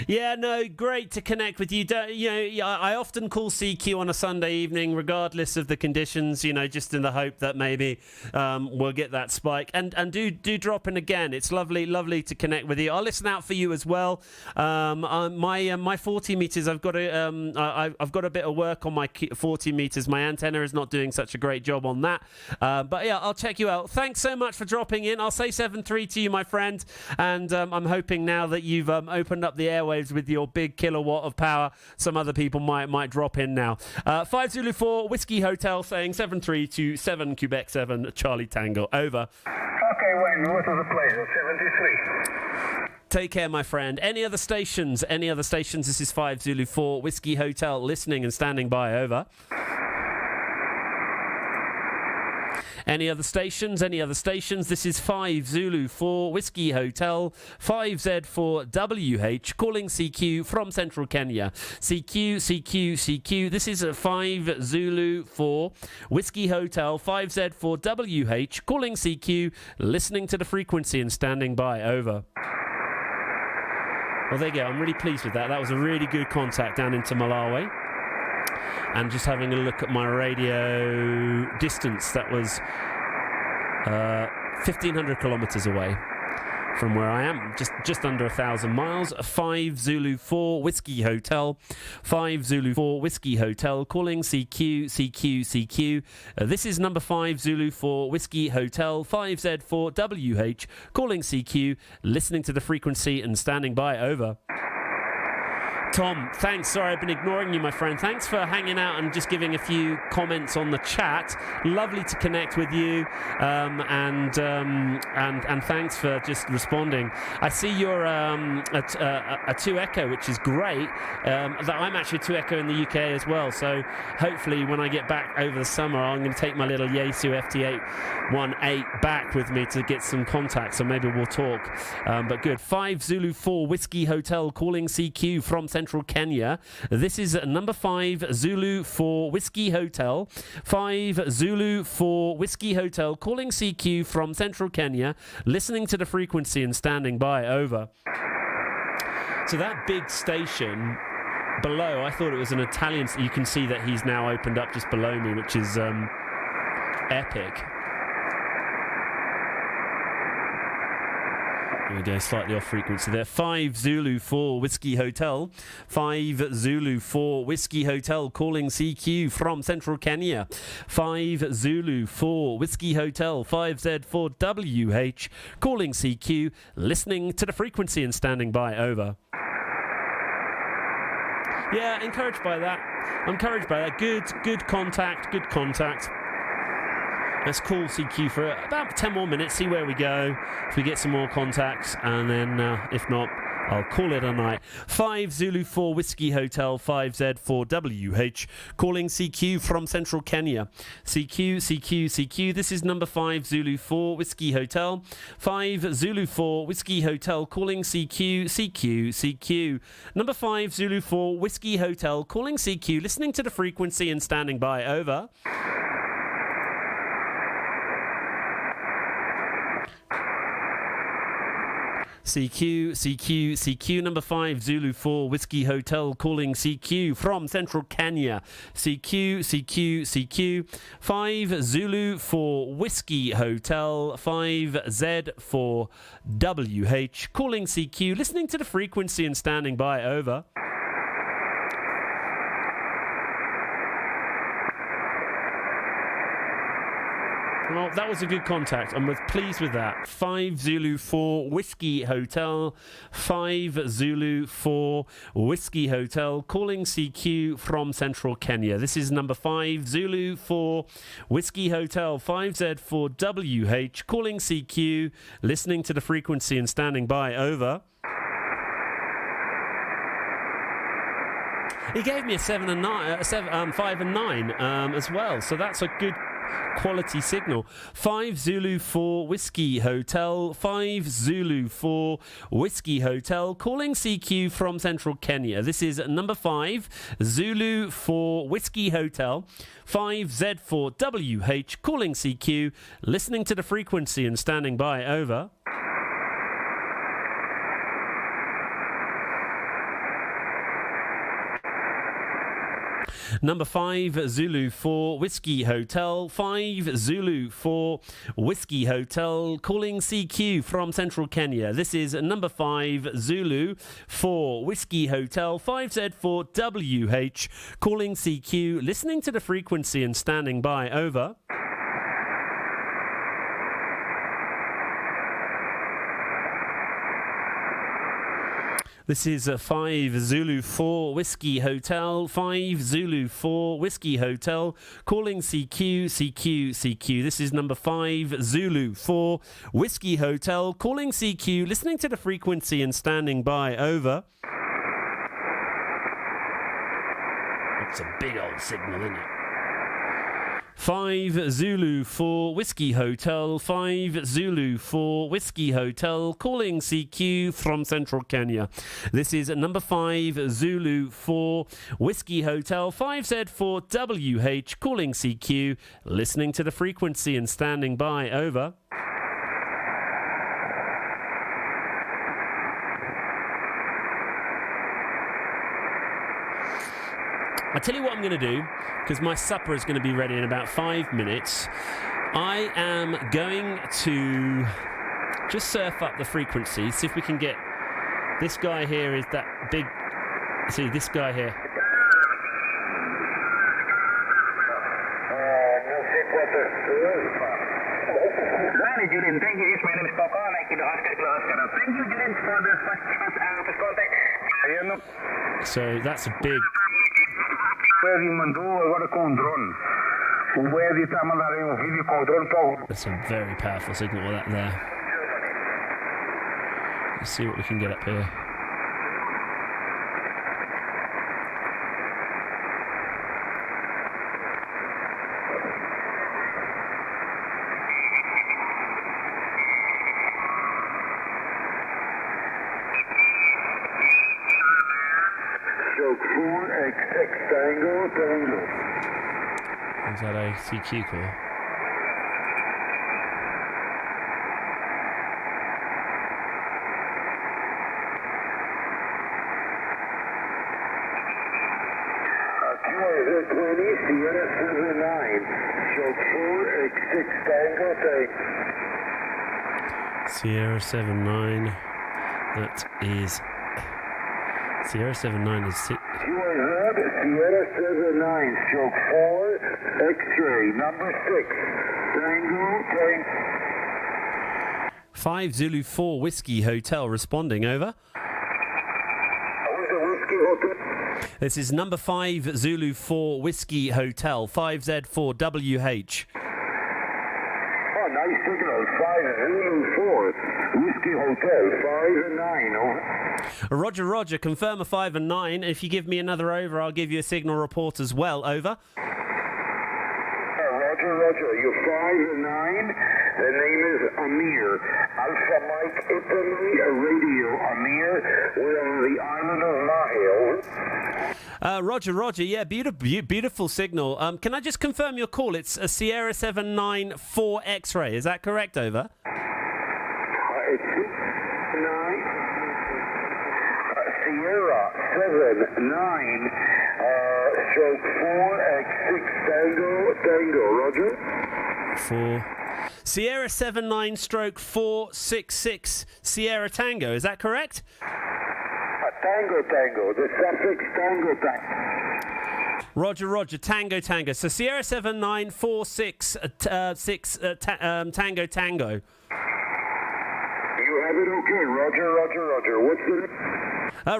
Yeah, no, great to connect with you. I often call CQ on a Sunday evening, regardless of the conditions, just in the hope that maybe we'll get that spike. And do drop in again. It's lovely to connect with you. I'll listen out for you as well. My 40 meters, I've got a bit of work on my 40 meters. My antenna is not doing such a great job on that. But yeah, I'll check you out. Thanks so much for dropping in. I'll say 7-3 to you, my friend. And I'm hoping now that you've opened up the airwaves with your big kilowatt of power, some other people might drop in now. 5 Zulu 4 Whiskey Hotel saying 7-3 to 7 Quebec 7 Charlie Tango. Over. Okay, Wayne, what was the pleasure? 73. Take care, my friend. Any other stations? This is 5 Zulu 4 Whiskey Hotel listening and standing by. Over. Any other stations? This is 5 Zulu 4 Whiskey Hotel, 5Z4WH, calling CQ from Central Kenya. CQ. This is 5 Zulu 4 Whiskey Hotel, 5Z4WH, calling CQ, listening to the frequency and standing by. Over. Well, there you go. I'm really pleased with that. That was a really good contact down into Malawi. And just having a look at my radio distance, that was 1,500 kilometers away from where I am, just under 1,000 miles. 5 Zulu 4 Whiskey Hotel, 5 Zulu 4 Whiskey Hotel, calling CQ. This is number 5 Zulu 4 Whiskey Hotel, 5Z4WH, calling CQ, listening to the frequency and standing by. Over. Tom, thanks. Sorry, I've been ignoring you, my friend. Thanks for hanging out and just giving a few comments on the chat. Lovely to connect with you, and thanks for just responding. I see you're a 2 Echo, which is great. I'm actually a 2 Echo in the UK as well. So hopefully, when I get back over the summer, I'm going to take my little Yaesu FT818 back with me to get some contact. So maybe we'll talk. But good. 5 Zulu 4 Whiskey Hotel calling CQ from Central Kenya. This is number 5 Zulu 4 Whiskey Hotel, 5 Zulu 4 Whiskey Hotel, calling CQ from Central Kenya, listening to the frequency and standing by. Over. So that big station below, I thought it was an Italian. You can see that he's now opened up just below me, which is epic. There we go, slightly off frequency there. 5 Zulu 4 Whiskey Hotel, 5 Zulu 4 Whiskey Hotel, calling CQ from Central Kenya. 5 Zulu 4 Whiskey Hotel, 5Z4WH, calling CQ, listening to the frequency and standing by. Over. Yeah, encouraged by that. I'm encouraged by that. Good contact. Let's call CQ for about 10 more minutes, see where we go, if we get some more contacts, and then if not, I'll call it a night. 5 Zulu 4 Whiskey Hotel, 5Z4WH, calling CQ from Central Kenya. CQ. This is number 5 Zulu 4 Whiskey Hotel, 5 Zulu 4 Whiskey Hotel, calling CQ. Number 5 Zulu 4 Whiskey Hotel, calling CQ, listening to the frequency and standing by. Over. CQ, number 5 Zulu 4 Whiskey Hotel, calling CQ from Central Kenya. CQ, 5 Zulu 4 Whiskey Hotel, 5Z4WH, calling CQ, listening to the frequency and standing by. Over. Well, that was a good contact. I'm pleased with that. 5 Zulu 4 Whiskey Hotel, 5 Zulu 4 Whiskey Hotel, calling CQ from Central Kenya. This is number 5 Zulu 4 Whiskey Hotel, 5Z4WH, calling CQ, listening to the frequency and standing by. Over. He gave me a 7 and 9, 5 and 9 as well. So that's a good quality signal. 5 Zulu 4 Whiskey Hotel, 5 Zulu 4 Whiskey Hotel, calling CQ from Central Kenya. This is number 5 Zulu 4 Whiskey Hotel, 5Z4WH, calling CQ, listening to the frequency and standing by. Over. Number 5 Zulu 4 Whiskey Hotel, 5 Zulu 4 Whiskey Hotel, calling CQ from Central Kenya. This is number 5 Zulu 4 Whiskey Hotel, 5Z4WH, calling CQ, listening to the frequency and standing by. Over. This is 5 Zulu 4 Whiskey Hotel, 5 Zulu 4 Whiskey Hotel, calling CQ, CQ, CQ. This is number 5 Zulu 4 Whiskey Hotel, calling CQ, listening to the frequency and standing by. Over. That's a big old signal, isn't it? 5 Zulu 4 Whiskey Hotel, 5 Zulu 4 Whiskey Hotel, calling CQ from Central Kenya. This is number 5 Zulu 4 Whiskey Hotel, 5Z4WH, calling CQ, listening to the frequency and standing by. Over. I tell you what I'm going to do, because my supper is going to be ready in about 5 minutes. I am going to just surf up the frequency, see if we can get... This guy here is that big... See, this guy here. Julian, thank you. Yes, my name is Coco. I like you to Oscar Oscar. Thank you, Julian, for the first contact. So that's a big... That's a very powerful signal that there. Let's see what we can get up here. Is that a CQ call? QRZ20, Sierra 79, show 4X6 Tango, Sierra 79, that is... Sierra 79 is... QRZ, Sierra 79, stroke 4, X-ray, number 6, Tango, 5 Zulu 4 Whiskey Hotel responding. Over. Who's the Whiskey Hotel? This is number 5 Zulu 4 Whiskey Hotel, 5Z4WH. Oh, nice signal, 5 Zulu 4, Whiskey Hotel, 5 and 9, over. Roger, Roger, confirm a 5 and 9. If you give me another over, I'll give you a signal report as well. Over. Roger, Roger, you're 5 and 9. The name is Amir. Alpha Mike Italy Radio. Amir, we're on the island of Mahé. Roger, Roger, yeah, beautiful signal. Can I just confirm your call? It's a Sierra 79 4 X-ray. Is that correct? Over. It's 9. Sierra 79, stroke 4X6 Tango, Roger. 4. Sierra 79 stroke 466 Sierra Tango, is that correct? Tango, the suffix Tango. Roger, Roger, Tango. So Sierra 79 46 Tango. You have it okay, Roger. What's the...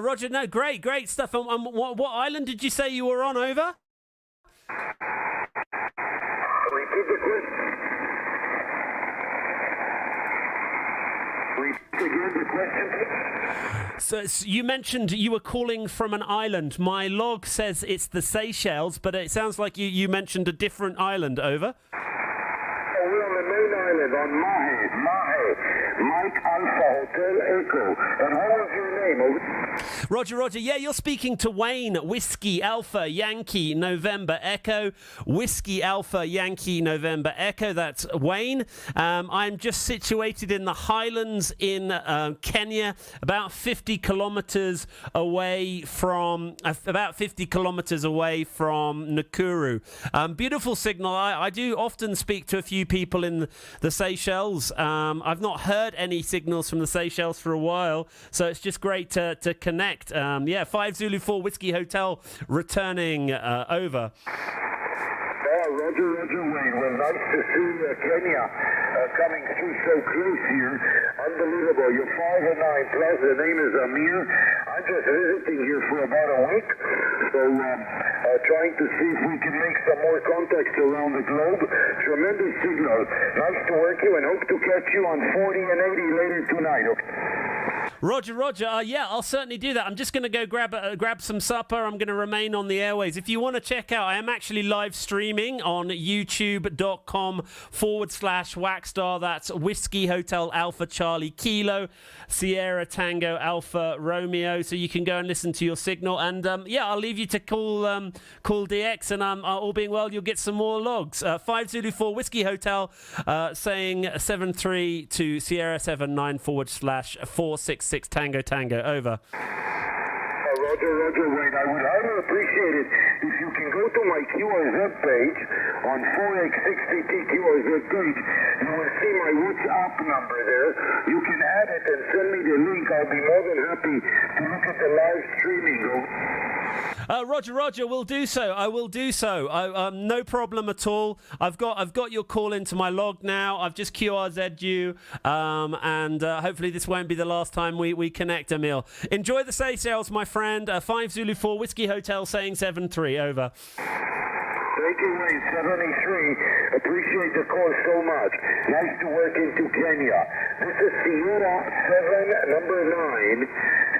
Roger, no, great stuff. What island did you say you were on? Over? Repeat the question. So you mentioned you were calling from an island. My log says it's the Seychelles, but it sounds like you mentioned a different island. Over. we're on the main island on Mahe. Mike Alpha Hotel Echo. And what was your name? Roger. Yeah, you're speaking to Wayne, Whiskey Alpha Yankee November Echo. Whiskey Alpha Yankee November Echo. That's Wayne. I'm just situated in the highlands in Kenya, about 50 kilometers away from Nakuru. Beautiful signal. I do often speak to a few people in the Seychelles. I've not heard any signals from the Seychelles for a while, so it's just great to connect. 5 Zulu 4 Whiskey Hotel returning over. Roger, Wayne. Well, nice to see Kenya coming through so close here. Unbelievable. You're 5 and 9 plus. The name is Amir. I'm just visiting here for about a week. So, trying to see if we can make some more contacts around the globe. Tremendous signal. Nice to work you and hope to catch you on 40 and 80 later tonight. Okay? Roger. I'll certainly do that. I'm just going to go grab some supper. I'm going to remain on the airways. If you want to check out, I am actually live streaming on youtube.com/Waxstar. That's Whiskey Hotel Alpha Charlie Kilo, Sierra Tango Alpha Romeo. So you can go and listen to your signal. And I'll leave you to call DX. And all being well, you'll get some more logs. 5 Zulu 4 Whiskey Hotel saying 73 to Sierra 79/466 Tango over. Roger, Wayne. I would highly appreciate it if you can go to my QRZ page on 4x60T QRZ page. You will see my WhatsApp number there. You can add it and send me the link. I'll be more than happy to look at the live streaming. Roger, will do so. I will do so. No problem at all. I've got your call into my log now. I've just QRZ'd you, and hopefully this won't be the last time we connect, Emil. Enjoy the Seychelles, my friend. 5 Zulu 4 Whiskey Hotel saying 73 over. Thank you, Wayne. 73. Appreciate the call so much. Nice to work into Kenya. This is Sierra 7 number 9.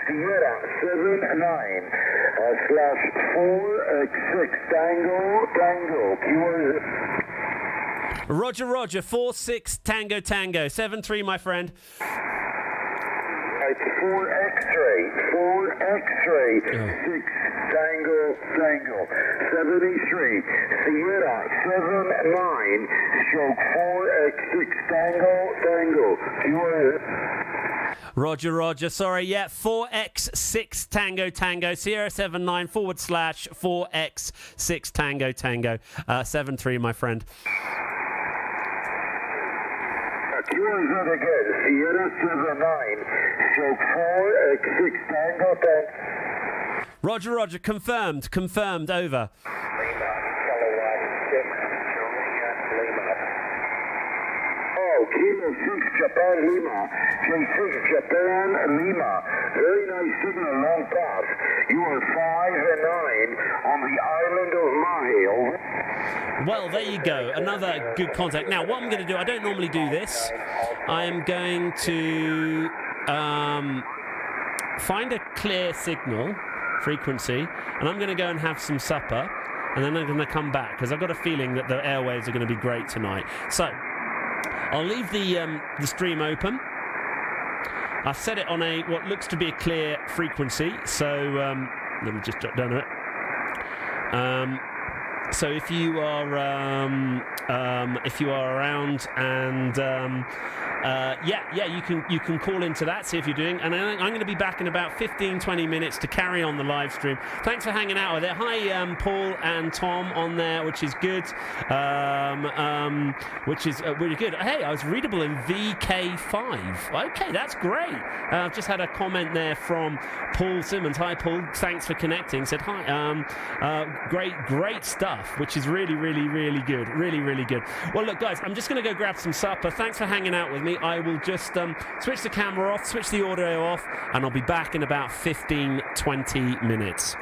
Sierra 79 /4x6 Tango QRZ. Roger 46 Tango 73, my friend. It's 4 X-ray 6 Tango 73 Sierra 79 4x6 Tango. You are Roger. Sorry, 4x6 Tango. Sierra 79 /4x6 Tango. 73, my friend. QRZ again, Sierra 79 4x6 Tango. Roger, confirmed, over. Kilo 6 Japan Lima, J6 Japan Lima. Very nice signal, long pass. You are 5 and 9 on the island of Mahe. Over. Well, there you go. Another good contact. Now, what I'm going to do, I don't normally do this. I am going to find a clear signal frequency, and I'm going to go and have some supper, and then I'm going to come back because I've got a feeling that the airwaves are going to be great tonight. So I'll leave the stream open. I've set it on what looks to be a clear frequency. So let me just jot down a bit. So if you are around and you can call into that, see if you're doing. And I'm going to be back in about 15-20 minutes to carry on the live stream. Thanks for hanging out with it. Hi, Paul and Tom on there, which is good. Which is really good. Hey, I was readable in VK5. Okay, that's great. I've just had a comment there from Paul Simmons. Hi, Paul. Thanks for connecting. Said hi. Great stuff. Which is really good. Really good. Well, look, guys, I'm just going to go grab some supper. Thanks for hanging out with me. I will just switch the camera off, switch the audio off, and I'll be back in about 15-20 minutes.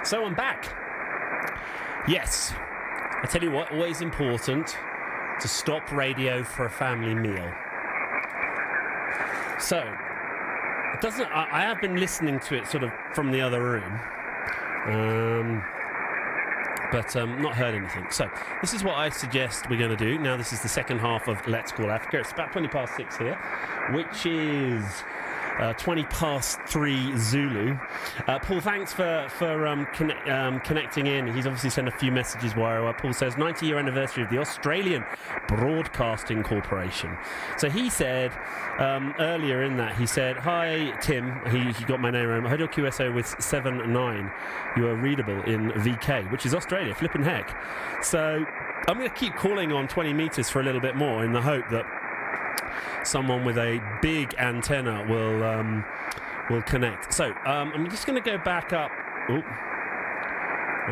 So I'm back. Yes, I tell you what, always important to stop radio for a family meal. So, it doesn't. I have been listening to it sort of from the other room, but not heard anything. So, this is what I suggest we're going to do. Now, this is the second half of Let's Call Africa. It's about 20 past 6 here, which is 20 past 3 Zulu. Paul, thanks for connecting in. He's obviously sent a few messages where Paul says 90-year anniversary of the Australian Broadcasting Corporation. So he said earlier in that, he said, hi Tim, he got my name wrong. I heard your QSO with 7-9. You are readable in VK, which is Australia, flipping heck. So I'm going to keep calling on 20 metres for a little bit more in the hope that someone with a big antenna will connect. So I'm just going to go back up. Oh,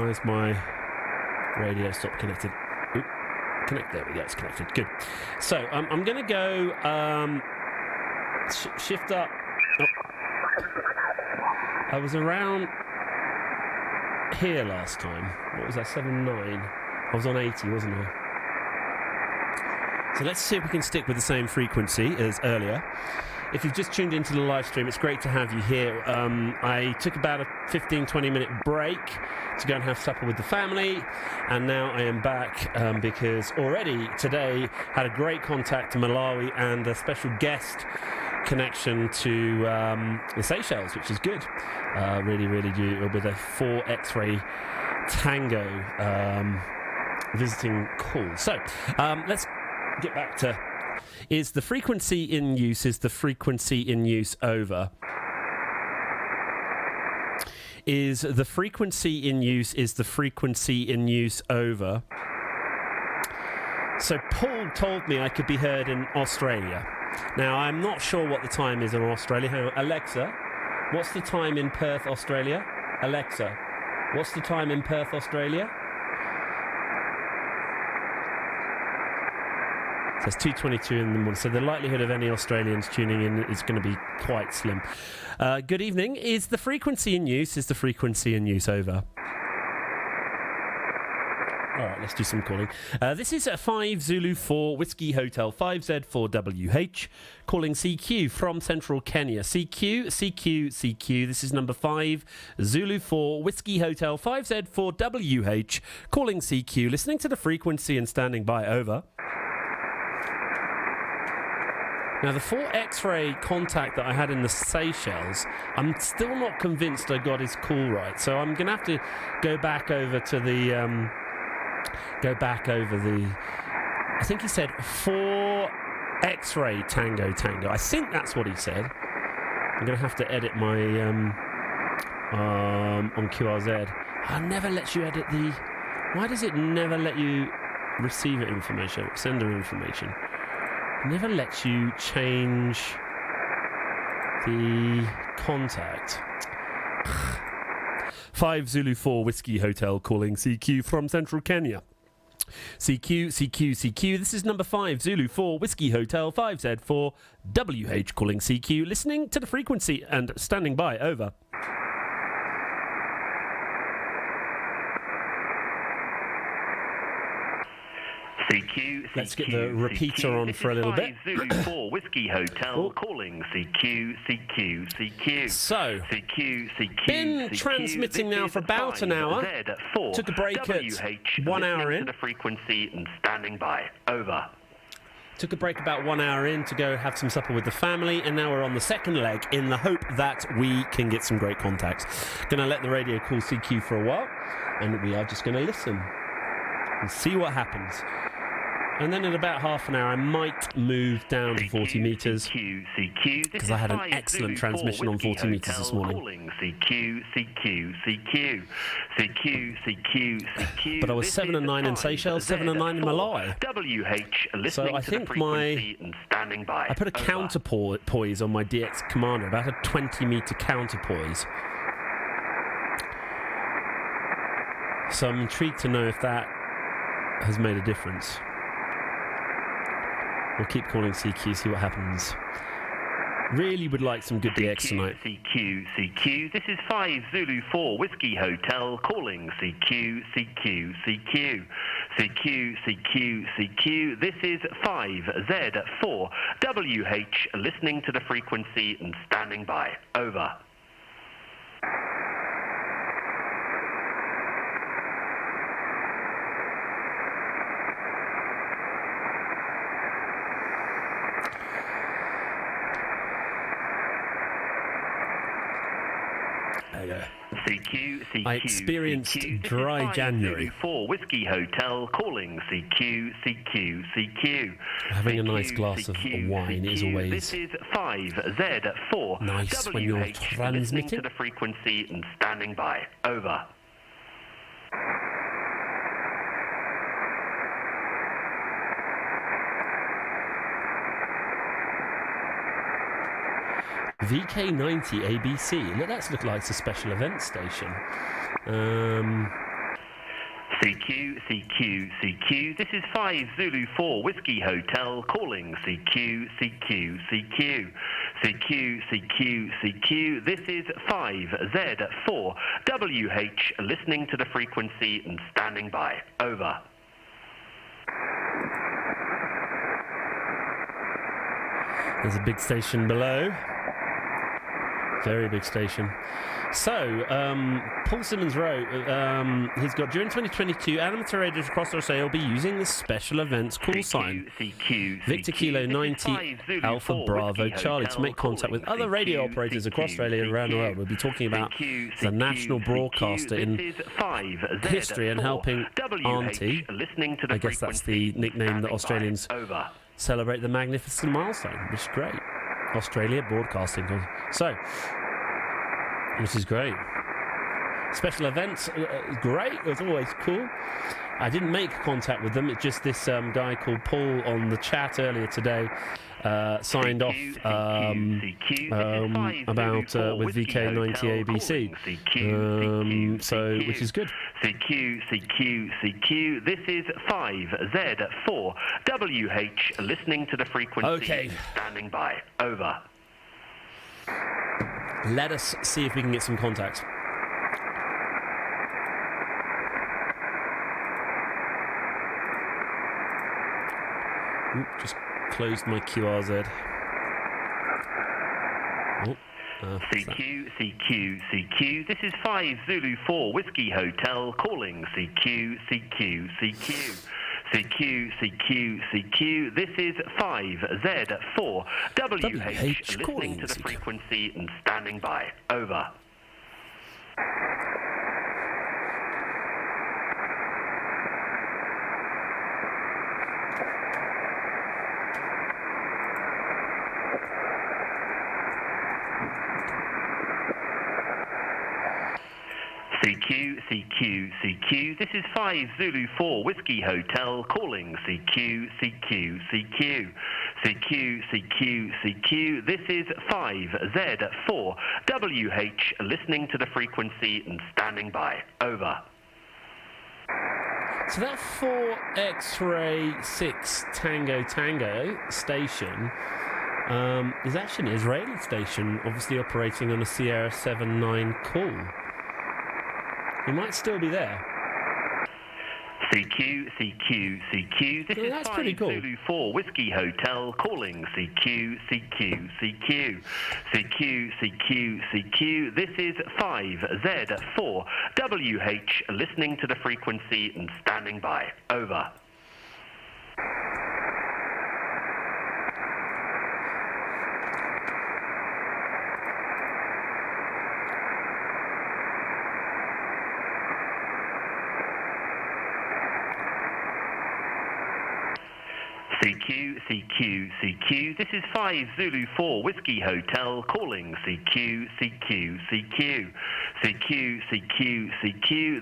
where's my radio? Stop connected. Oop. Connect. There we go. It's connected. Good. So I'm going to go shift up. Oh. I was around here last time. What was that? 7-9. I was on 80, wasn't I? So let's see if we can stick with the same frequency as earlier. If you've just tuned into the live stream, it's great to have you here. I took about a 15-20 minute break to go and have supper with the family, and now I am back because already today had a great contact to Malawi and a special guest connection to the Seychelles, which is good. Really good, with a 4 X-ray Tango visiting call. So let's get back to, is the frequency in use over? Is the frequency in use over? So Paul told me I could be heard in Australia. Now I'm not sure what the time is in Australia. Hang on. Alexa, what's the time in Perth, Australia? Alexa, what's the time in Perth, Australia? So it's 2:22 in the morning. So the likelihood of any Australians tuning in is going to be quite slim. Good evening. Is the frequency in use over? All right, let's do some calling. This is 5 Zulu 4 Whiskey Hotel 5Z4WH calling CQ from Central Kenya. CQ. This is number 5 Zulu 4 Whiskey Hotel 5Z4WH calling CQ. Listening to the frequency and standing by. Over. Now, the 4 X-ray contact that I had in the Seychelles, I'm still not convinced I got his call right. So I'm going to have to go back over to the... I think he said 4 X-ray Tango. I think that's what he said. I'm going to have to edit my... on QRZ. I never let you edit the... Why does it never let you receiver information, sender information? Never lets you change the contact. 5 Zulu 4 Whiskey Hotel calling CQ from Central Kenya. CQ. This is number 5 Zulu 4 Whiskey Hotel 5Z4 WH calling CQ. Listening to the frequency and standing by. Over. CQ. Let's get the repeater on for a little bit. Zulu 4 Whiskey Hotel calling CQ. So, CQ. been transmitting now for about an hour. Took a break at 1 hour in. The frequency and standing by. Over. Took a break about 1 hour in to go have some supper with the family, and now we're on the second leg in the hope that we can get some great contacts. Gonna let the radio call CQ for a while, and we are just gonna listen and see what happens. And then in about half an hour, I might move down to 40 metres because I had an excellent transmission on 40 metres this morning. But I was 7-9 in Seychelles, 7-9 in Malawi. So I think I put a counterpoise on my DX Commander, about a 20-metre counterpoise. So I'm intrigued to know if that has made a difference. We'll keep calling CQ, see what happens. Really would like some good DX tonight. CQ. This is 5 Zulu 4 Whiskey Hotel calling CQ. This is 5Z4 WH listening to the frequency and standing by. Over. CQ. I experienced dry January. 4 Whiskey Hotel calling CQ. Having a nice glass of wine is always This is 5Z4 nice when you're listening transmitting. to the frequency and standing by. Over. VK90 ABC. That looks like it's a special event station. CQ. This is 5 Zulu 4 Whiskey Hotel calling CQ. This is 5Z4 WH listening to the frequency and standing by. Over. There's a big station below. Very big station. So, Paul Simmons wrote, he's got, during 2022, amateur radios across Australia will be using the special events call sign. Victor Kilo 90 Alpha Bravo Charlie to make contact with other radio operators across Australia and around the world. We'll be talking about the national broadcaster in history and helping Auntie. I guess that's the nickname that Australians celebrate the magnificent milestone, which is great. Australia Broadcasting. So, which is great. Special events, great. It's always cool. I didn't make contact with them. It's just this guy called Paul on the chat earlier today signed off about with VK90 ABC. So, which is good. CQ. This is 5Z4 WH listening to the frequency. Okay. Standing by. Over. Let us see if we can get some contacts. Oop, just closed my QRZ. CQ. This is 5 Zulu 4 Whiskey Hotel calling CQ. This is 5Z4 WH listening to the frequency and standing by. Over. CQ. This is 5 Zulu 4 Whiskey Hotel calling CQ. This is 5Z4 WH listening to the frequency and standing by. Over. So that 4 X-ray 6 Tango station is actually an Israeli station, obviously operating on a Sierra 7-9 call. He might still be there. CQ. This is that's 5 pretty cool. Zulu 4 Whiskey Hotel calling CQ. This is 5Z4 WH listening to the frequency and standing by. Over. CQ. This is 5 Zulu 4 Whiskey Hotel calling CQ.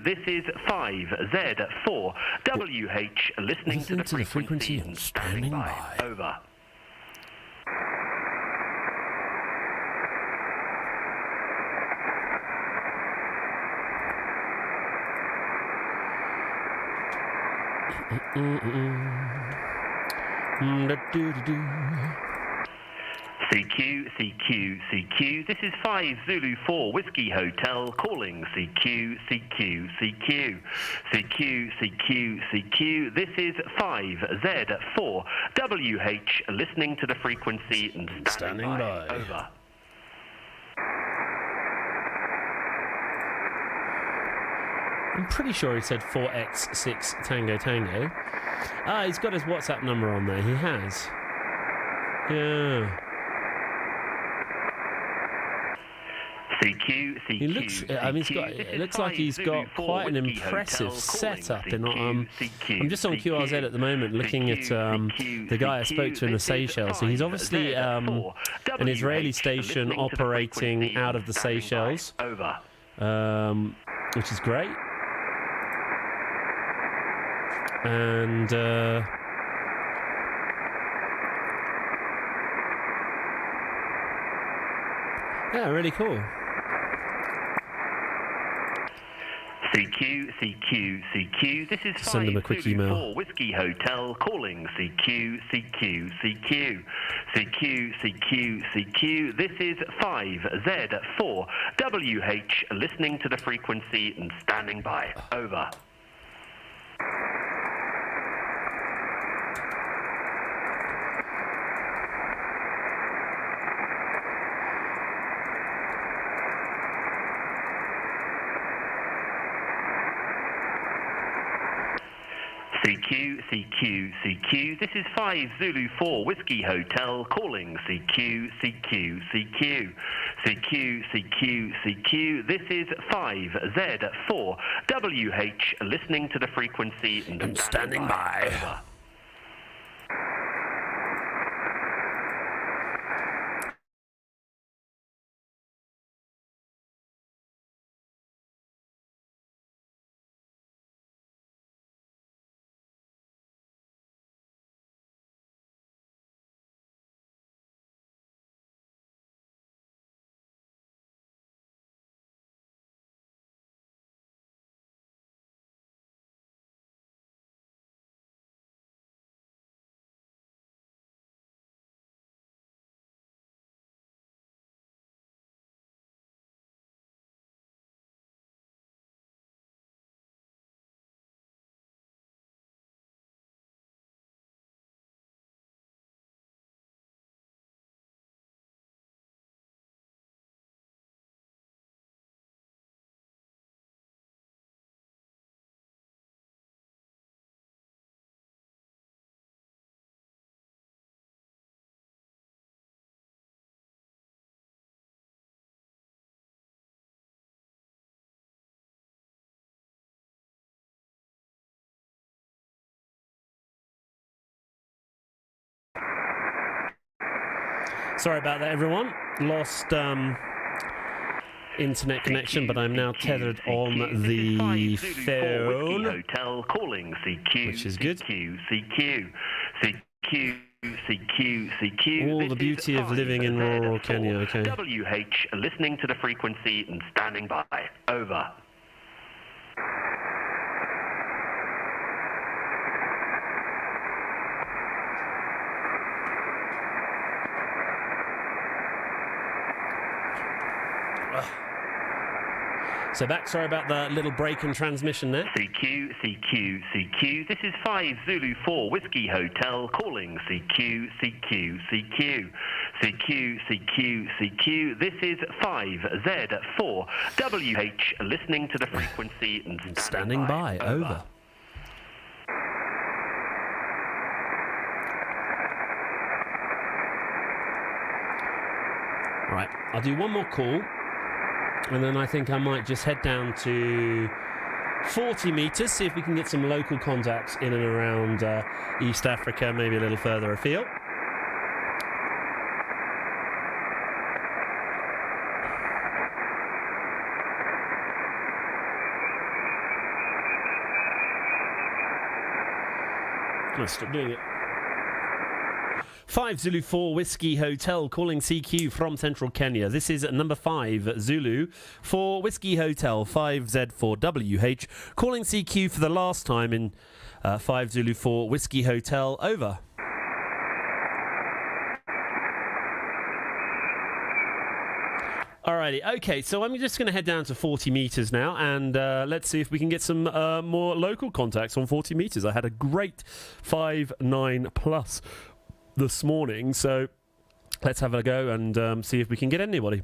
This is 5Z4 WH listening to the frequency and standing by. Over. CQ, CQ, CQ. This is 5 Zulu 4 Whiskey Hotel calling CQ, CQ, CQ. CQ, CQ, CQ. This is 5Z4 WH listening to the frequency and standing by. Over. I'm pretty sure he said 4X6 Tango Tango. Ah, he's got his WhatsApp number on there. He has. Yeah. CQ, CQ, He looks. I mean, it looks like he's got quite an impressive setup. I'm just on QRZ at the moment, looking at the guy I spoke to in the Seychelles. So he's obviously an Israeli station operating out of the Seychelles, which is great. And yeah, really cool. CQ, CQ, CQ. This is Send them a quick email. Whiskey Hotel calling CQ, CQ, CQ. CQ, CQ, CQ. This is 5Z4 WH listening to the frequency and standing by. Over. CQ, CQ, CQ. This is 5 Zulu 4 Whiskey Hotel calling CQ, CQ, CQ. CQ, CQ, CQ. This is 5Z4 WH listening to the frequency and standing by. Over. Sorry about that, everyone. Lost internet connection, but I'm now tethered on the phone, Hotel calling CQ, which is good. CQ, CQ, CQ, CQ. All the beauty of living in rural Kenya. Okay. WH listening to the frequency and standing by. Over. So back, sorry about the little break in transmission there. CQ, CQ, CQ. This is 5 Zulu 4 Whiskey Hotel calling CQ, CQ, CQ. CQ, CQ, CQ. This is 5Z4 WH listening to the frequency and standing by. Over. Right, I'll do one more call. And then I think I might just head down to 40 metres, see if we can get some local contacts in and around East Africa, maybe a little further afield. Let's stop doing it. 5 Zulu 4 Whiskey Hotel calling CQ from central Kenya. This is number 5 Zulu 4 Whiskey Hotel 5Z4WH calling CQ for the last time in 5 Zulu 4 Whiskey Hotel. Over. Alrighty, okay, so I'm just going to head down to 40 metres now, and let's see if we can get some more local contacts on 40 metres. I had a great 5.9 plus this morning, so let's have a go and see if we can get anybody.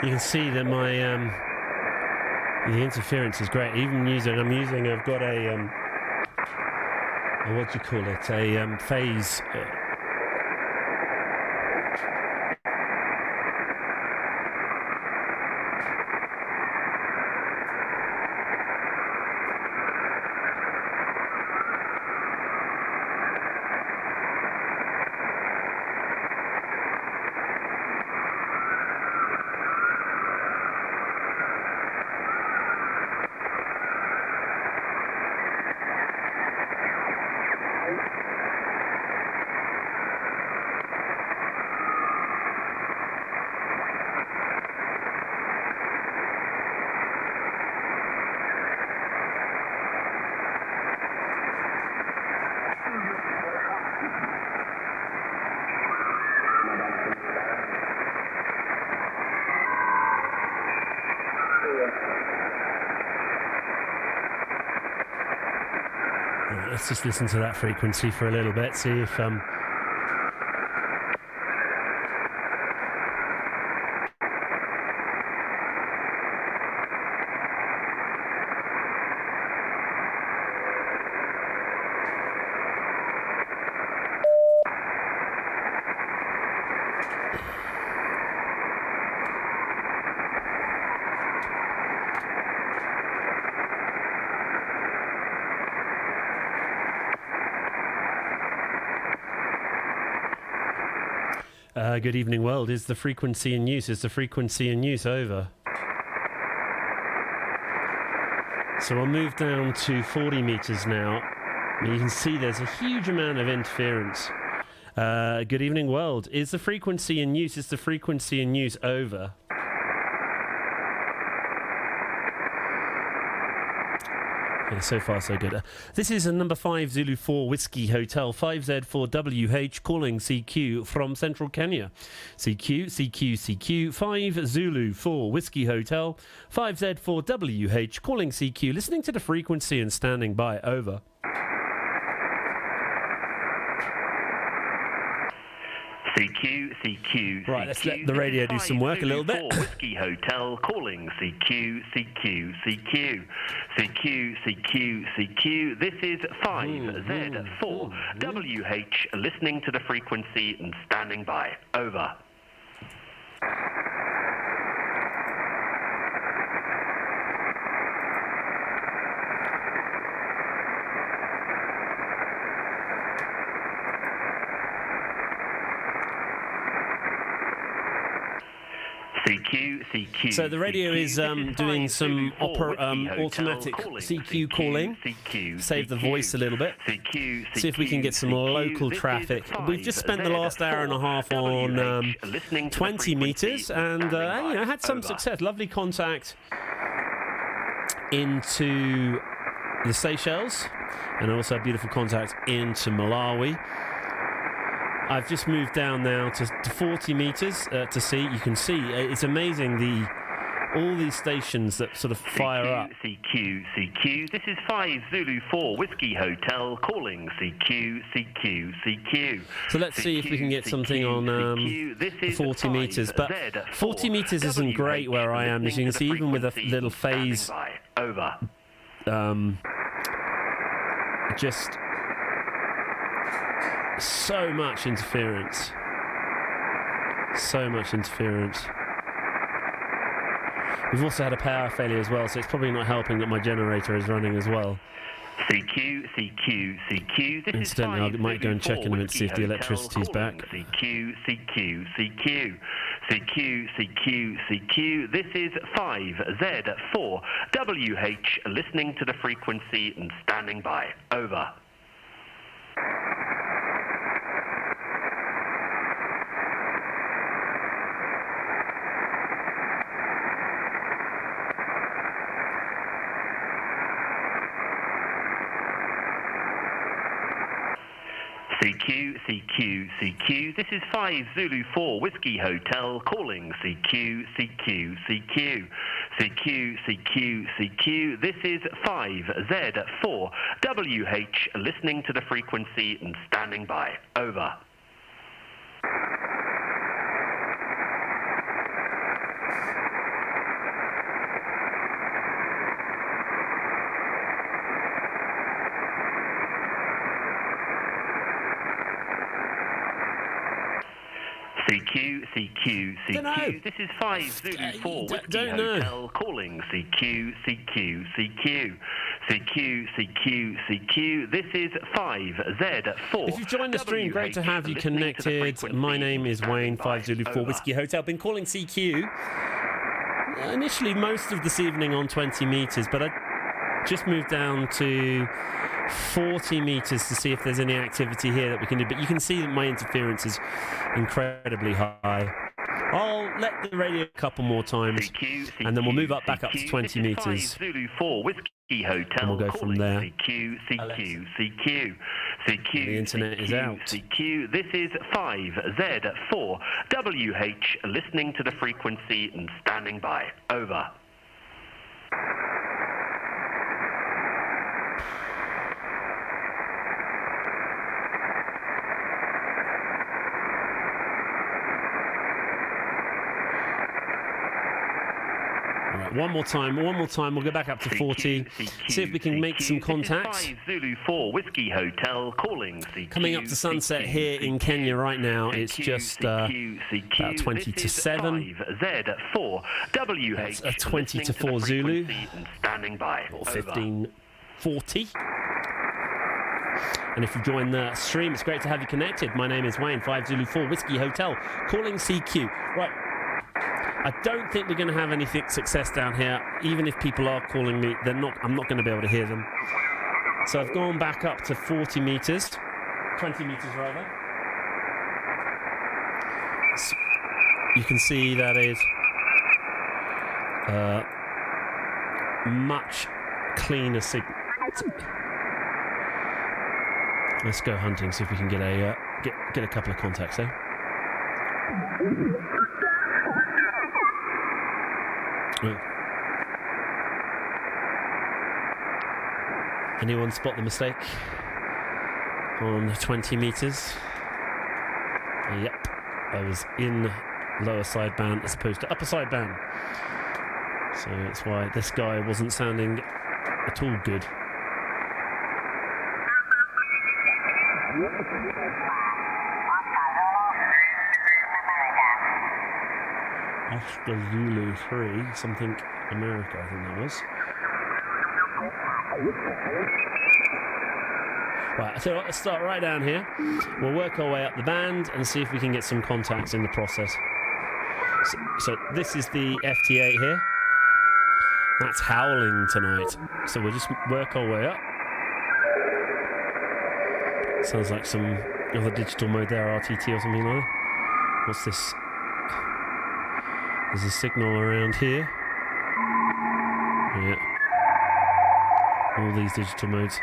You can see that my the interference is great. I've got a what do you call it? A phase. Let's just listen to that frequency for a little bit, see if good evening, world. Is the frequency in use? Is the frequency in use? Over. So I'll move down to 40 meters now. You can see there's a huge amount of interference. Good evening, world. Is the frequency in use? Is the frequency in use? Over. Yeah, so far so good. This is a number 5 Zulu 4 Whiskey Hotel 5Z4WH calling CQ from central Kenya. CQ 5 Zulu 4 Whiskey Hotel 5Z4WH calling CQ, listening to the frequency and standing by. Over. CQ. Right, let's let the radio do some work a little bit. Whiskey Hotel calling CQ. This is 5Z4WH, listening to the frequency and standing by. Over. CQ. So the radio is doing some automatic CQ calling. Save the voice a little bit. See if we can get some local traffic. We've just spent the last hour and a half on 20 meters and had some success. Lovely contact into the Seychelles and also beautiful contact into Malawi. I've just moved down now to 40 meters to see. You can see it's amazing all these stations that sort of fire up. CQ, CQ. This is 5 Zulu 4 Whiskey Hotel calling CQ, CQ, CQ. So let's see if we can get something on 40 metres. But 40 metres isn't great where I am, as you can see, even with a little phase. Over. Just so much interference. So much interference. We've also had a power failure as well, so it's probably not helping that my generator is running as well. CQ, CQ, CQ. This Incidentally, I might go and check in a minute to see if the electricity's back. CQ, CQ, CQ. CQ, CQ, CQ. This is 5Z4 WH, listening to the frequency and standing by. Over. CQ, CQ, CQ. This is 5 Zulu 4 Whiskey Hotel calling CQ, CQ, CQ. CQ, CQ, CQ. This is 5Z4 WH, listening to the frequency and standing by. Over. CQ, CQ, CQ. This is 5 Zulu 4 Whiskey Hotel calling CQ, CQ, CQ. CQ, CQ, CQ. This is 5Z4. If you've joined the stream, great to have you connected. My name is Wayne, 5 Zulu 4 Whiskey Hotel. Been calling CQ initially most of this evening on 20 metres, but I just moved down to 40 metres to see if there's any activity here that we can do. But you can see that my interference is incredibly high. I'll let the radio a couple more times, and then we'll move up back up to 20 metres. Zulu 4 Whiskey Hotel, and we'll go from there. CQ, CQ, CQ. CQ, the internet is out. CQ. This is 5Z4 WH, listening to the frequency and standing by. Over. One more time, we'll go back up to 40, see if we can make some contacts. 5 Zulu 4 Whiskey Hotel calling CQ. Coming up to sunset here in Kenya right now, it's just about 20 to 7. Z4 WH, that's a 20 to 4 Zulu, standing by. or 1540. And if you join the stream, it's great to have you connected. My name is Wayne, 5 Zulu 4 Whiskey Hotel, calling CQ. Right. I don't think we're going to have any success down here. Even if people are calling me, I'm not going to be able to hear them. So I've gone back up to 40 metres, 20 metres rather. So you can see that is much cleaner signal. Let's go hunting, see if we can get a couple of contacts there. Anyone spot the mistake on 20 metres? Yep, I was in lower sideband as opposed to upper sideband, so that's why this guy wasn't sounding at all good. Oscar Zulu 3, something America, I think that was. Right, so let's start right down here. We'll work our way up the band and see if we can get some contacts in the process. So this is the FT8 here. That's howling tonight. So we'll just work our way up. Sounds like some other digital mode there, RTT or something like that. What's this? There's a signal around here. Yeah. All these digital modes.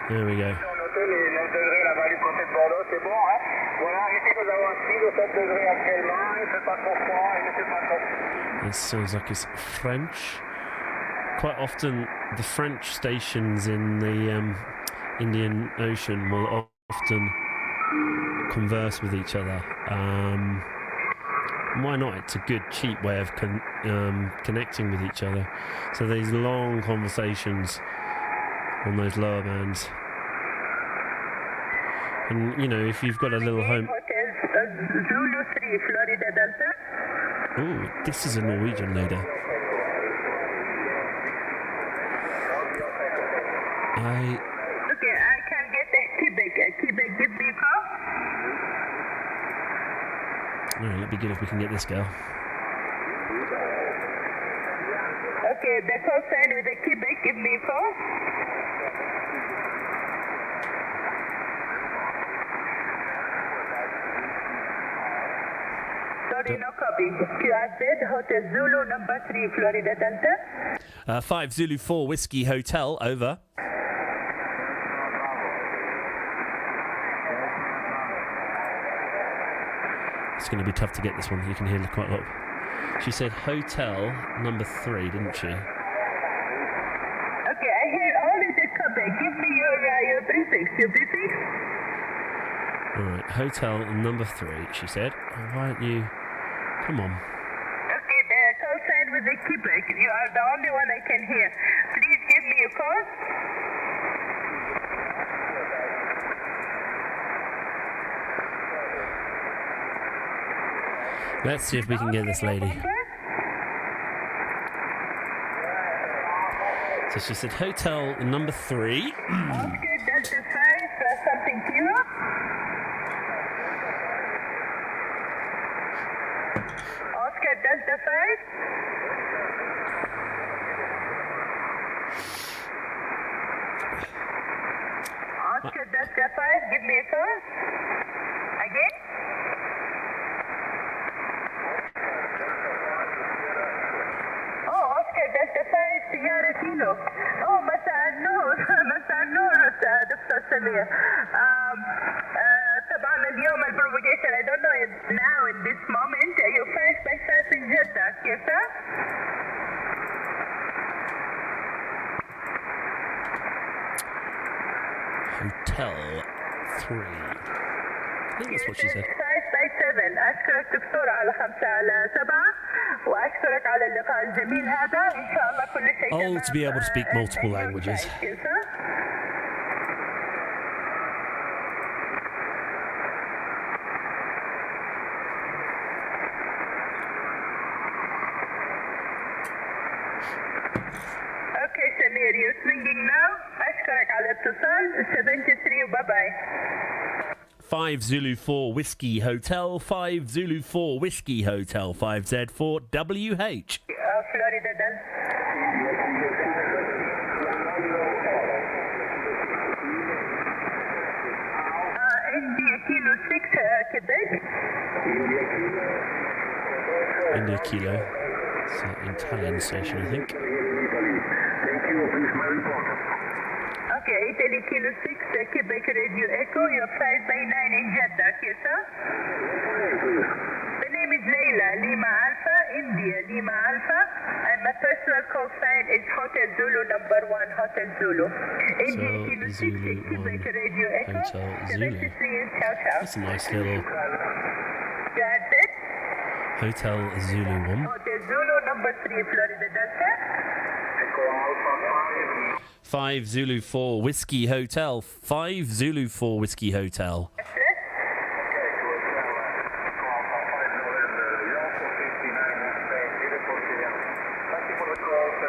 There we go. peu les degrés là-bas du côté de Bordeaux, c'est bon, hein? Voilà, ici nous avons 6 ou 7 degrés actuellement, il ne fait pas trop froid, il ne fait pas trop... This sounds like it's French. Quite often, the French stations in the Indian Ocean will often converse with each other. Why not? It's a good, cheap way of connecting with each other. So these long conversations on those lower bands. And, you know, if you've got a little home... Zulu 3, Florida Delta. Ooh, this is a Norwegian lady. Okay, I can get the Quebec. Quebec, give me a call. Alright, that'd be good if we can get this girl. Okay, the call sign with the Quebec, give me a call. Sorry, no copy. QRZ, Hotel Zulu, number 3, Florida Delta. 5 Zulu 4 Whiskey Hotel, over. It's going to be tough to get this one. You can hear quite a lot. She said hotel number 3, didn't she? Okay, I hear only the Quebec. Give me your prefix. Your prefix? All right, hotel number 3, she said. Why don't you... Come on. Okay, the call sign with the Quebec. You are the only one I can hear. Please give me a call. Let's see if we can get this lady. So she said hotel number 3. Okay, Delta 5, something kilo. Oscar Delta 5. Oscar Delta 5, give me a call. Again? Oh, Oscar Delta 5, Sierra Kilo. Oh, مساء النور مساء النور دكتور سمير. طبعا اليوم البروباجيشن I don't know it now in this moment you 5 by 5 in Jeddah كيف؟ Hotel 3. I think that's what she said. 5 by 7 أشكرك دكتور على 5 على 7 وأشكرك على اللقاء الجميل هذا إن شاء الله كل شيء Oh, to be able to speak multiple languages. Okay, Samir, you're swinging now. أشكرك على الاتصال 73 وباي باي. 5 Zulu 4 Whiskey Hotel, 5 Zulu 4 Whiskey Hotel, 5Z4 WH. Florida Delta. India Kilo 6, Quebec. India Kilo. It's an Italian station, I think. Okay, Italy Kilo 6, Quebec Radio Echo. You're 5 by 9 in Jeddah, yes, sir? The name is Leila, Lima Alpha, India, Lima Alpha. And my personal call sign is Hotel Zulu number 1, Hotel Zulu. India Kilo 6, Zulu Quebec 1, Radio Echo. Hotel Zulu. 73 in Chow Chow. That's a nice little That's it. Hotel Zulu 1. Hotel Zulu number 3, Florida Delta. 5 Zulu 4 Whiskey Hotel, 5 Zulu 4 Whiskey Hotel.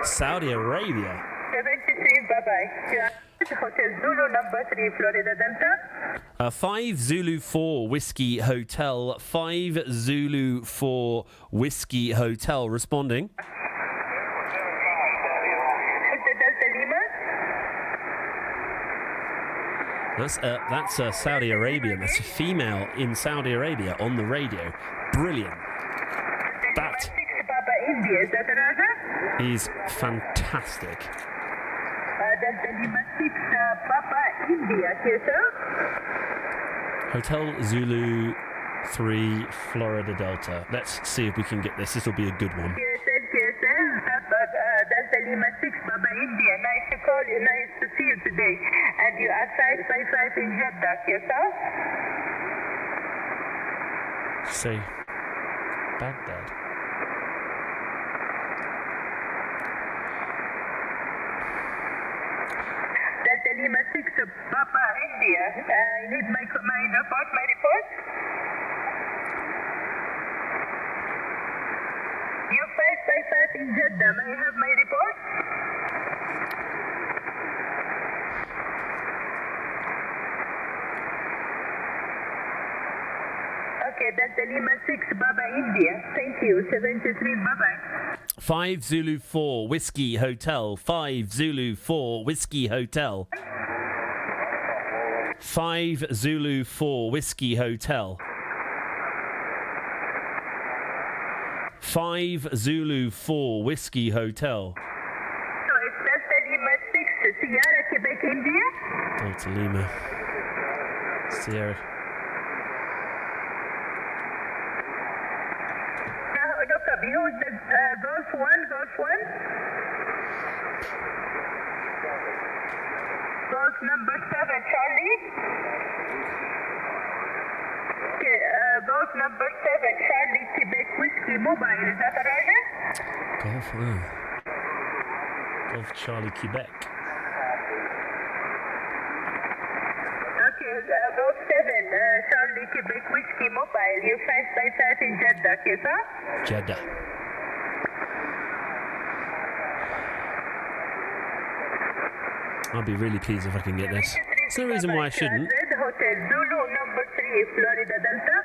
Saudi Arabia. 73, bye-bye. Hotel Zulu number 3, Florida Delta. 5 Zulu 4 Whiskey Hotel, 5 Zulu 4 Whiskey Hotel. Responding. Hotel Delta Lima. That's Saudi Arabian. That's a female in Saudi Arabia on the radio. Brilliant. That 6 Papa India, is that Raja? is fantastic. Delta Lima 6, Papa India, okay, sir? Hotel Zulu 3, Florida Delta. Let's see if we can get this. This will be a good one. Yes, okay, sir. Delta Lima 6, Papa India. Nice to call you, nice to see you today. And you are 555 in Jeddah, okay, sir? Say, Baghdad. Delta Lima 6, Papa India. I need my report, You 555 in Jeddah. May I have my report? Okay, Delta Lima 6, Baba India. Thank you. 73, bye-bye. 5 Zulu 4 Whiskey Hotel. 5 Zulu 4 Whiskey Hotel. 5 Zulu 4 Whiskey Hotel. 5 Zulu 4 Whiskey Hotel. So it's Delta Lima 6, Sierra, Quebec, India? Delta Lima. Sierra. No problem. Who's the Golf 1, Golf 1? Golf number 7, Charlie? Okay, Golf number 7, Charlie, Quebec, Whiskey, Mobile. Is that right? Golf, Golf Charlie, Quebec. Okay, Golf 7, Charlie, Quebec, Whiskey, Mobile. You 555 in Jeddah, okay, sir? Jeddah. I'll be really pleased if I can get this. There's no reason why I shouldn't. Hotel Zulu number 3, Florida Delta.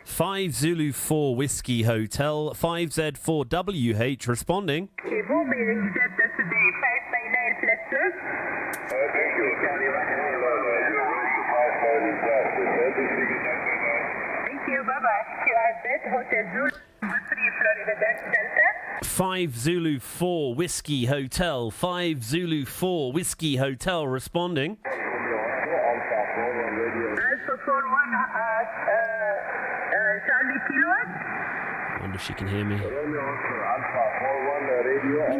5 Zulu 4 Whiskey Hotel. 5Z4WH responding. Okay, booming in Jeddah today, 559 plus. Thank you, bye-bye. You are at Hotel Zulu number 3, Florida Delta. 5 Zulu 4 Whiskey Hotel. 5 Zulu 4 Whiskey Hotel responding. Alpha 41, Charlie Kilowatt. I wonder if she can hear me.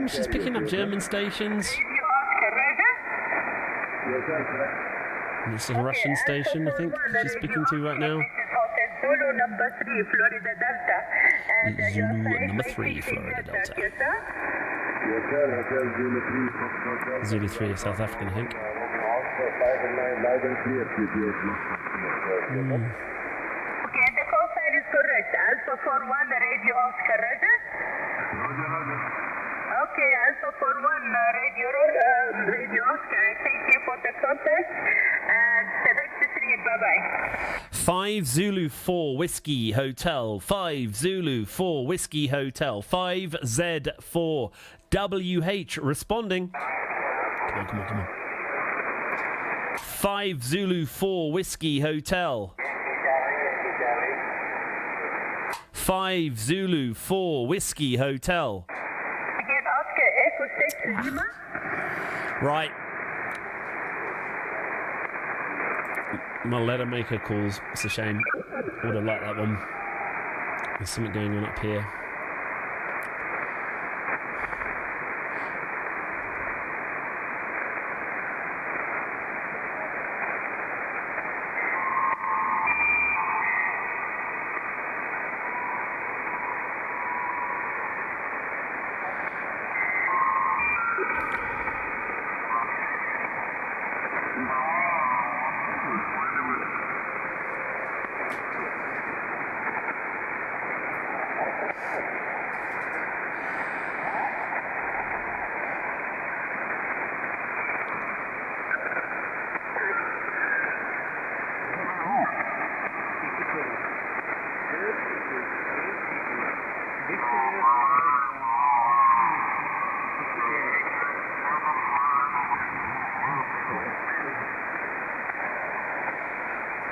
She's picking up German stations. Radio Oscar, Roger. This is a Russian station, I think, she's speaking to right now. This is Hotel Zulu number 3, Florida Delta. And Zulu your number 3, 556 Florida Jeddah, Delta. yes, sir? Zulu 3 is South African, I think. Okay, and the call sign is correct. Alpha 41, Radio Oscar, Roger. Okay, Alpha 41, Radio Oscar. Thank you for the contact. And 73, bye-bye. 5 Zulu 4 Whiskey Hotel. 5 Zulu 4 Whiskey Hotel. 5Z4WH responding. Come on. 5 Zulu 4 Whiskey Hotel. 5 Zulu 4 Whiskey Hotel. Again, Oscar Echo 6 Lima. Right. I'll let her make her calls. It's a shame. I would have liked that one. There's something going on up here.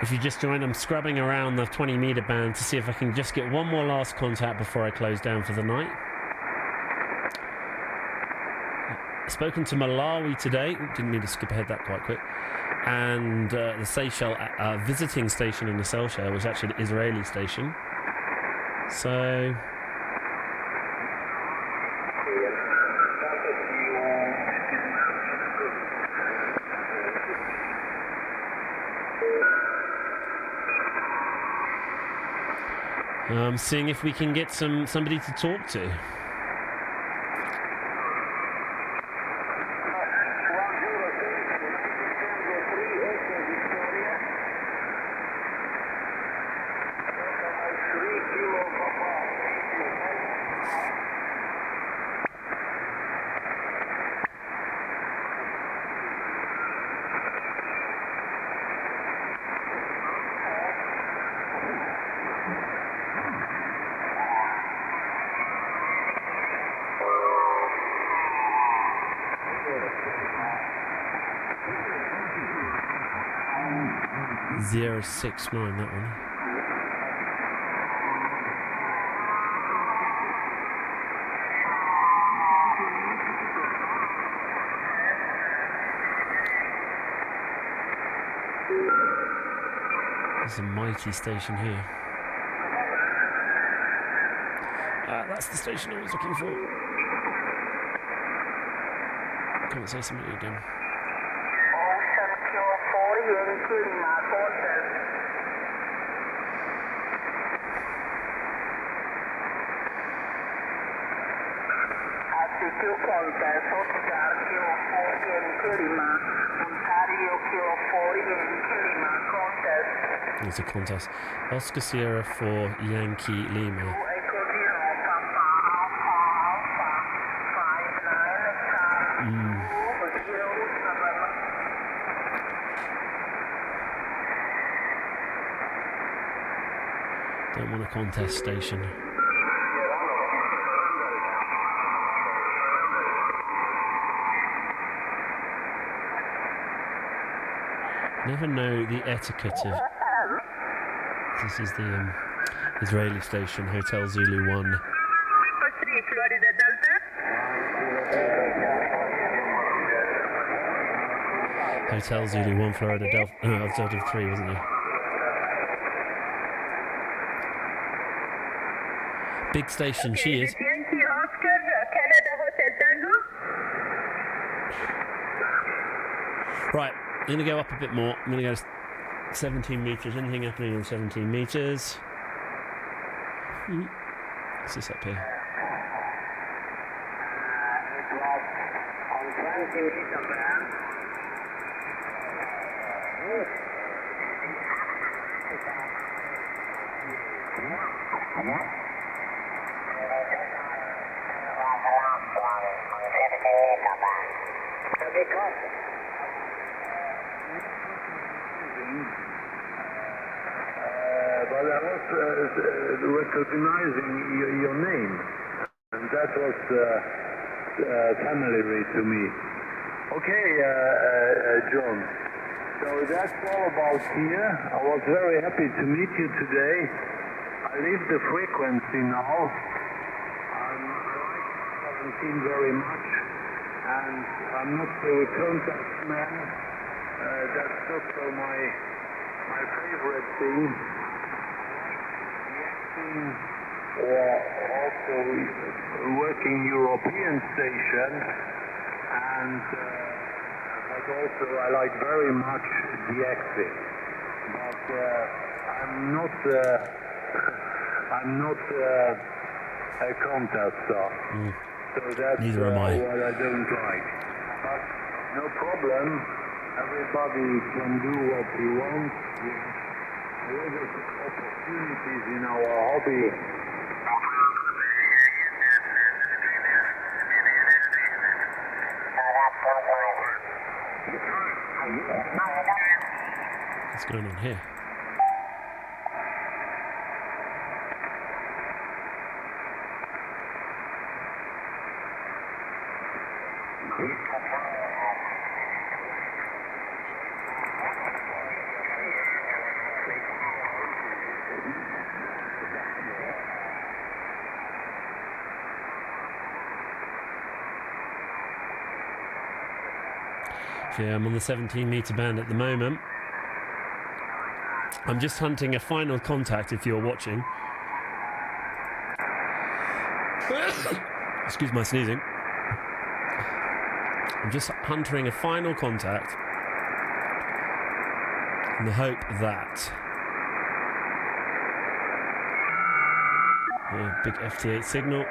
If you just joined, I'm scrubbing around the 20-meter band to see if I can just get one more last contact before I close down for the night. spoken to Malawi today. Ooh, didn't mean to skip ahead that quite quick. And the Seychelles visiting station in the Seychelles was actually the Israeli station. So. Seeing if we can get somebody to talk to. .069, that one. There's a mighty station here. That's the station I was looking for. Can't say something again. It's a contest. Oscar Sierra for Yankee Lima. Don't want a contest station. Never know the etiquette of. This is the Israeli station, Hotel Zulu 1. Hotel Zulu 1, Florida Delta. No, Delta 3, wasn't it? Big station, she is. Yankee Oscar, Canada Hotel Tango. Right, I'm going to go up a bit more. I'm going to go 17 metres. Anything happening on 17 metres? What's this up here? It was on 20 meters there. But I was recognizing your name, and that was familiar to me. Okay, John. So that's all about here. I was very happy to meet you today. I leave the frequency now. I like 17 very much, and I'm not the contact man. That's not so my favorite thing. Or also working European station, and but also I like very much the exit. But I'm not a contest star. So that's Neither am I. what I don't like. But no problem. Everybody can do what he wants. There are opportunities in our hobby. What's going on here? Okay, I'm on the 17-metre band at the moment. I'm just hunting a final contact if you're watching. Excuse my sneezing. I'm just hunting a final contact in the hope that big FT8 signal.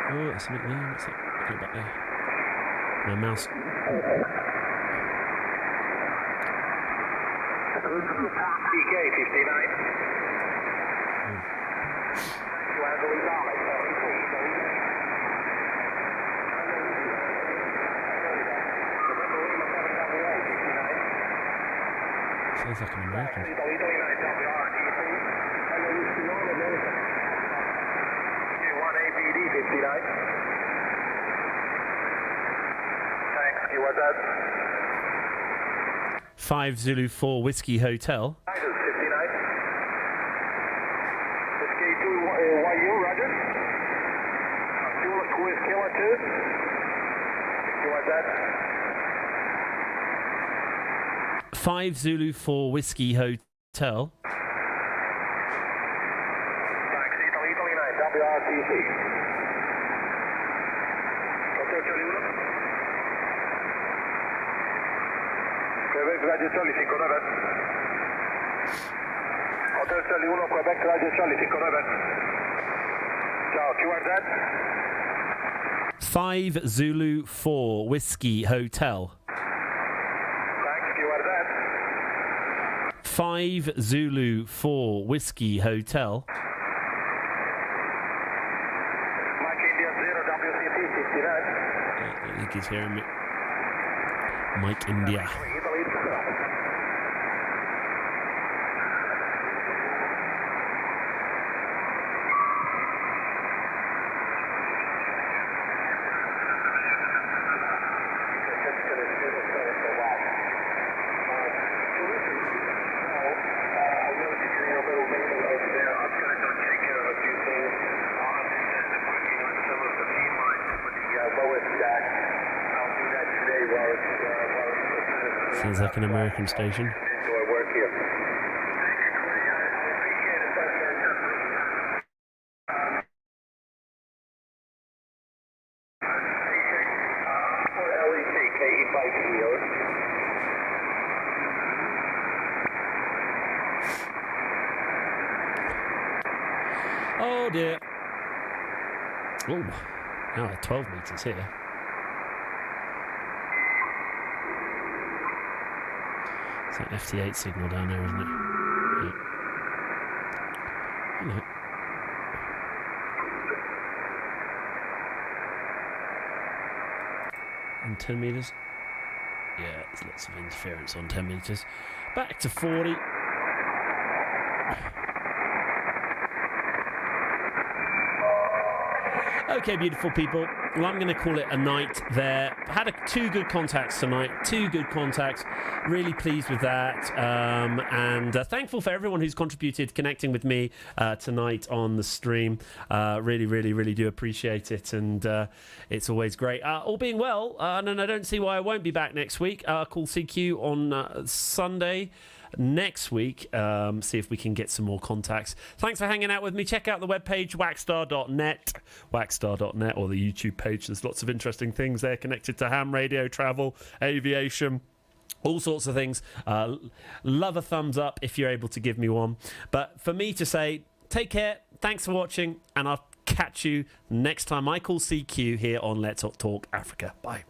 Oh, that's something there. What's that? Go back there. My mouse. PK 59. You want to go down like Sounds like an American. APD 59. Thanks. You want that? 5 Zulu 4 Whiskey Hotel. 59. SK2 YU, roger. Quiz Killer 2. You want that? 5 Zulu 4 Whiskey Hotel. Thanks. Italy 9, WRTC. Hotel Charlie 1. Quebec Radio Charlie 59. Hotel Charlie 1, Quebec Radio Charlie 59. Ciao, QRZ. 5 Zulu 4 Whiskey Hotel. Thanks, QRZ. 5 Zulu 4 Whiskey Hotel. Mike India 0, WCT 59. I think he's hearing me. Mike India. Italy 2. Sounds like an American station. Enjoy work here. Oh dear. Oh, now 12 metres here. It's that FT8 signal down there, isn't it? Yeah. Hello. And 10 metres. Yeah, there's lots of interference on 10 metres. Back to 40. Okay, beautiful people. Well, I'm going to call it a night there. Had two good contacts tonight. Two good contacts. Really pleased with that. And thankful for everyone who's contributed, connecting with me tonight on the stream. Really do appreciate it. And it's always great. All being well, and I don't see why I won't be back next week. Call CQ on Sunday. Next week, see if we can get some more contacts. Thanks for hanging out with me. Check out the webpage, waxstar.net, or the YouTube page. There's lots of interesting things there connected to ham radio, travel, aviation, all sorts of things. Love a thumbs up if you're able to give me one. But for me to say, take care, thanks for watching, and I'll catch you next time I call CQ here on Let's Talk Africa. Bye.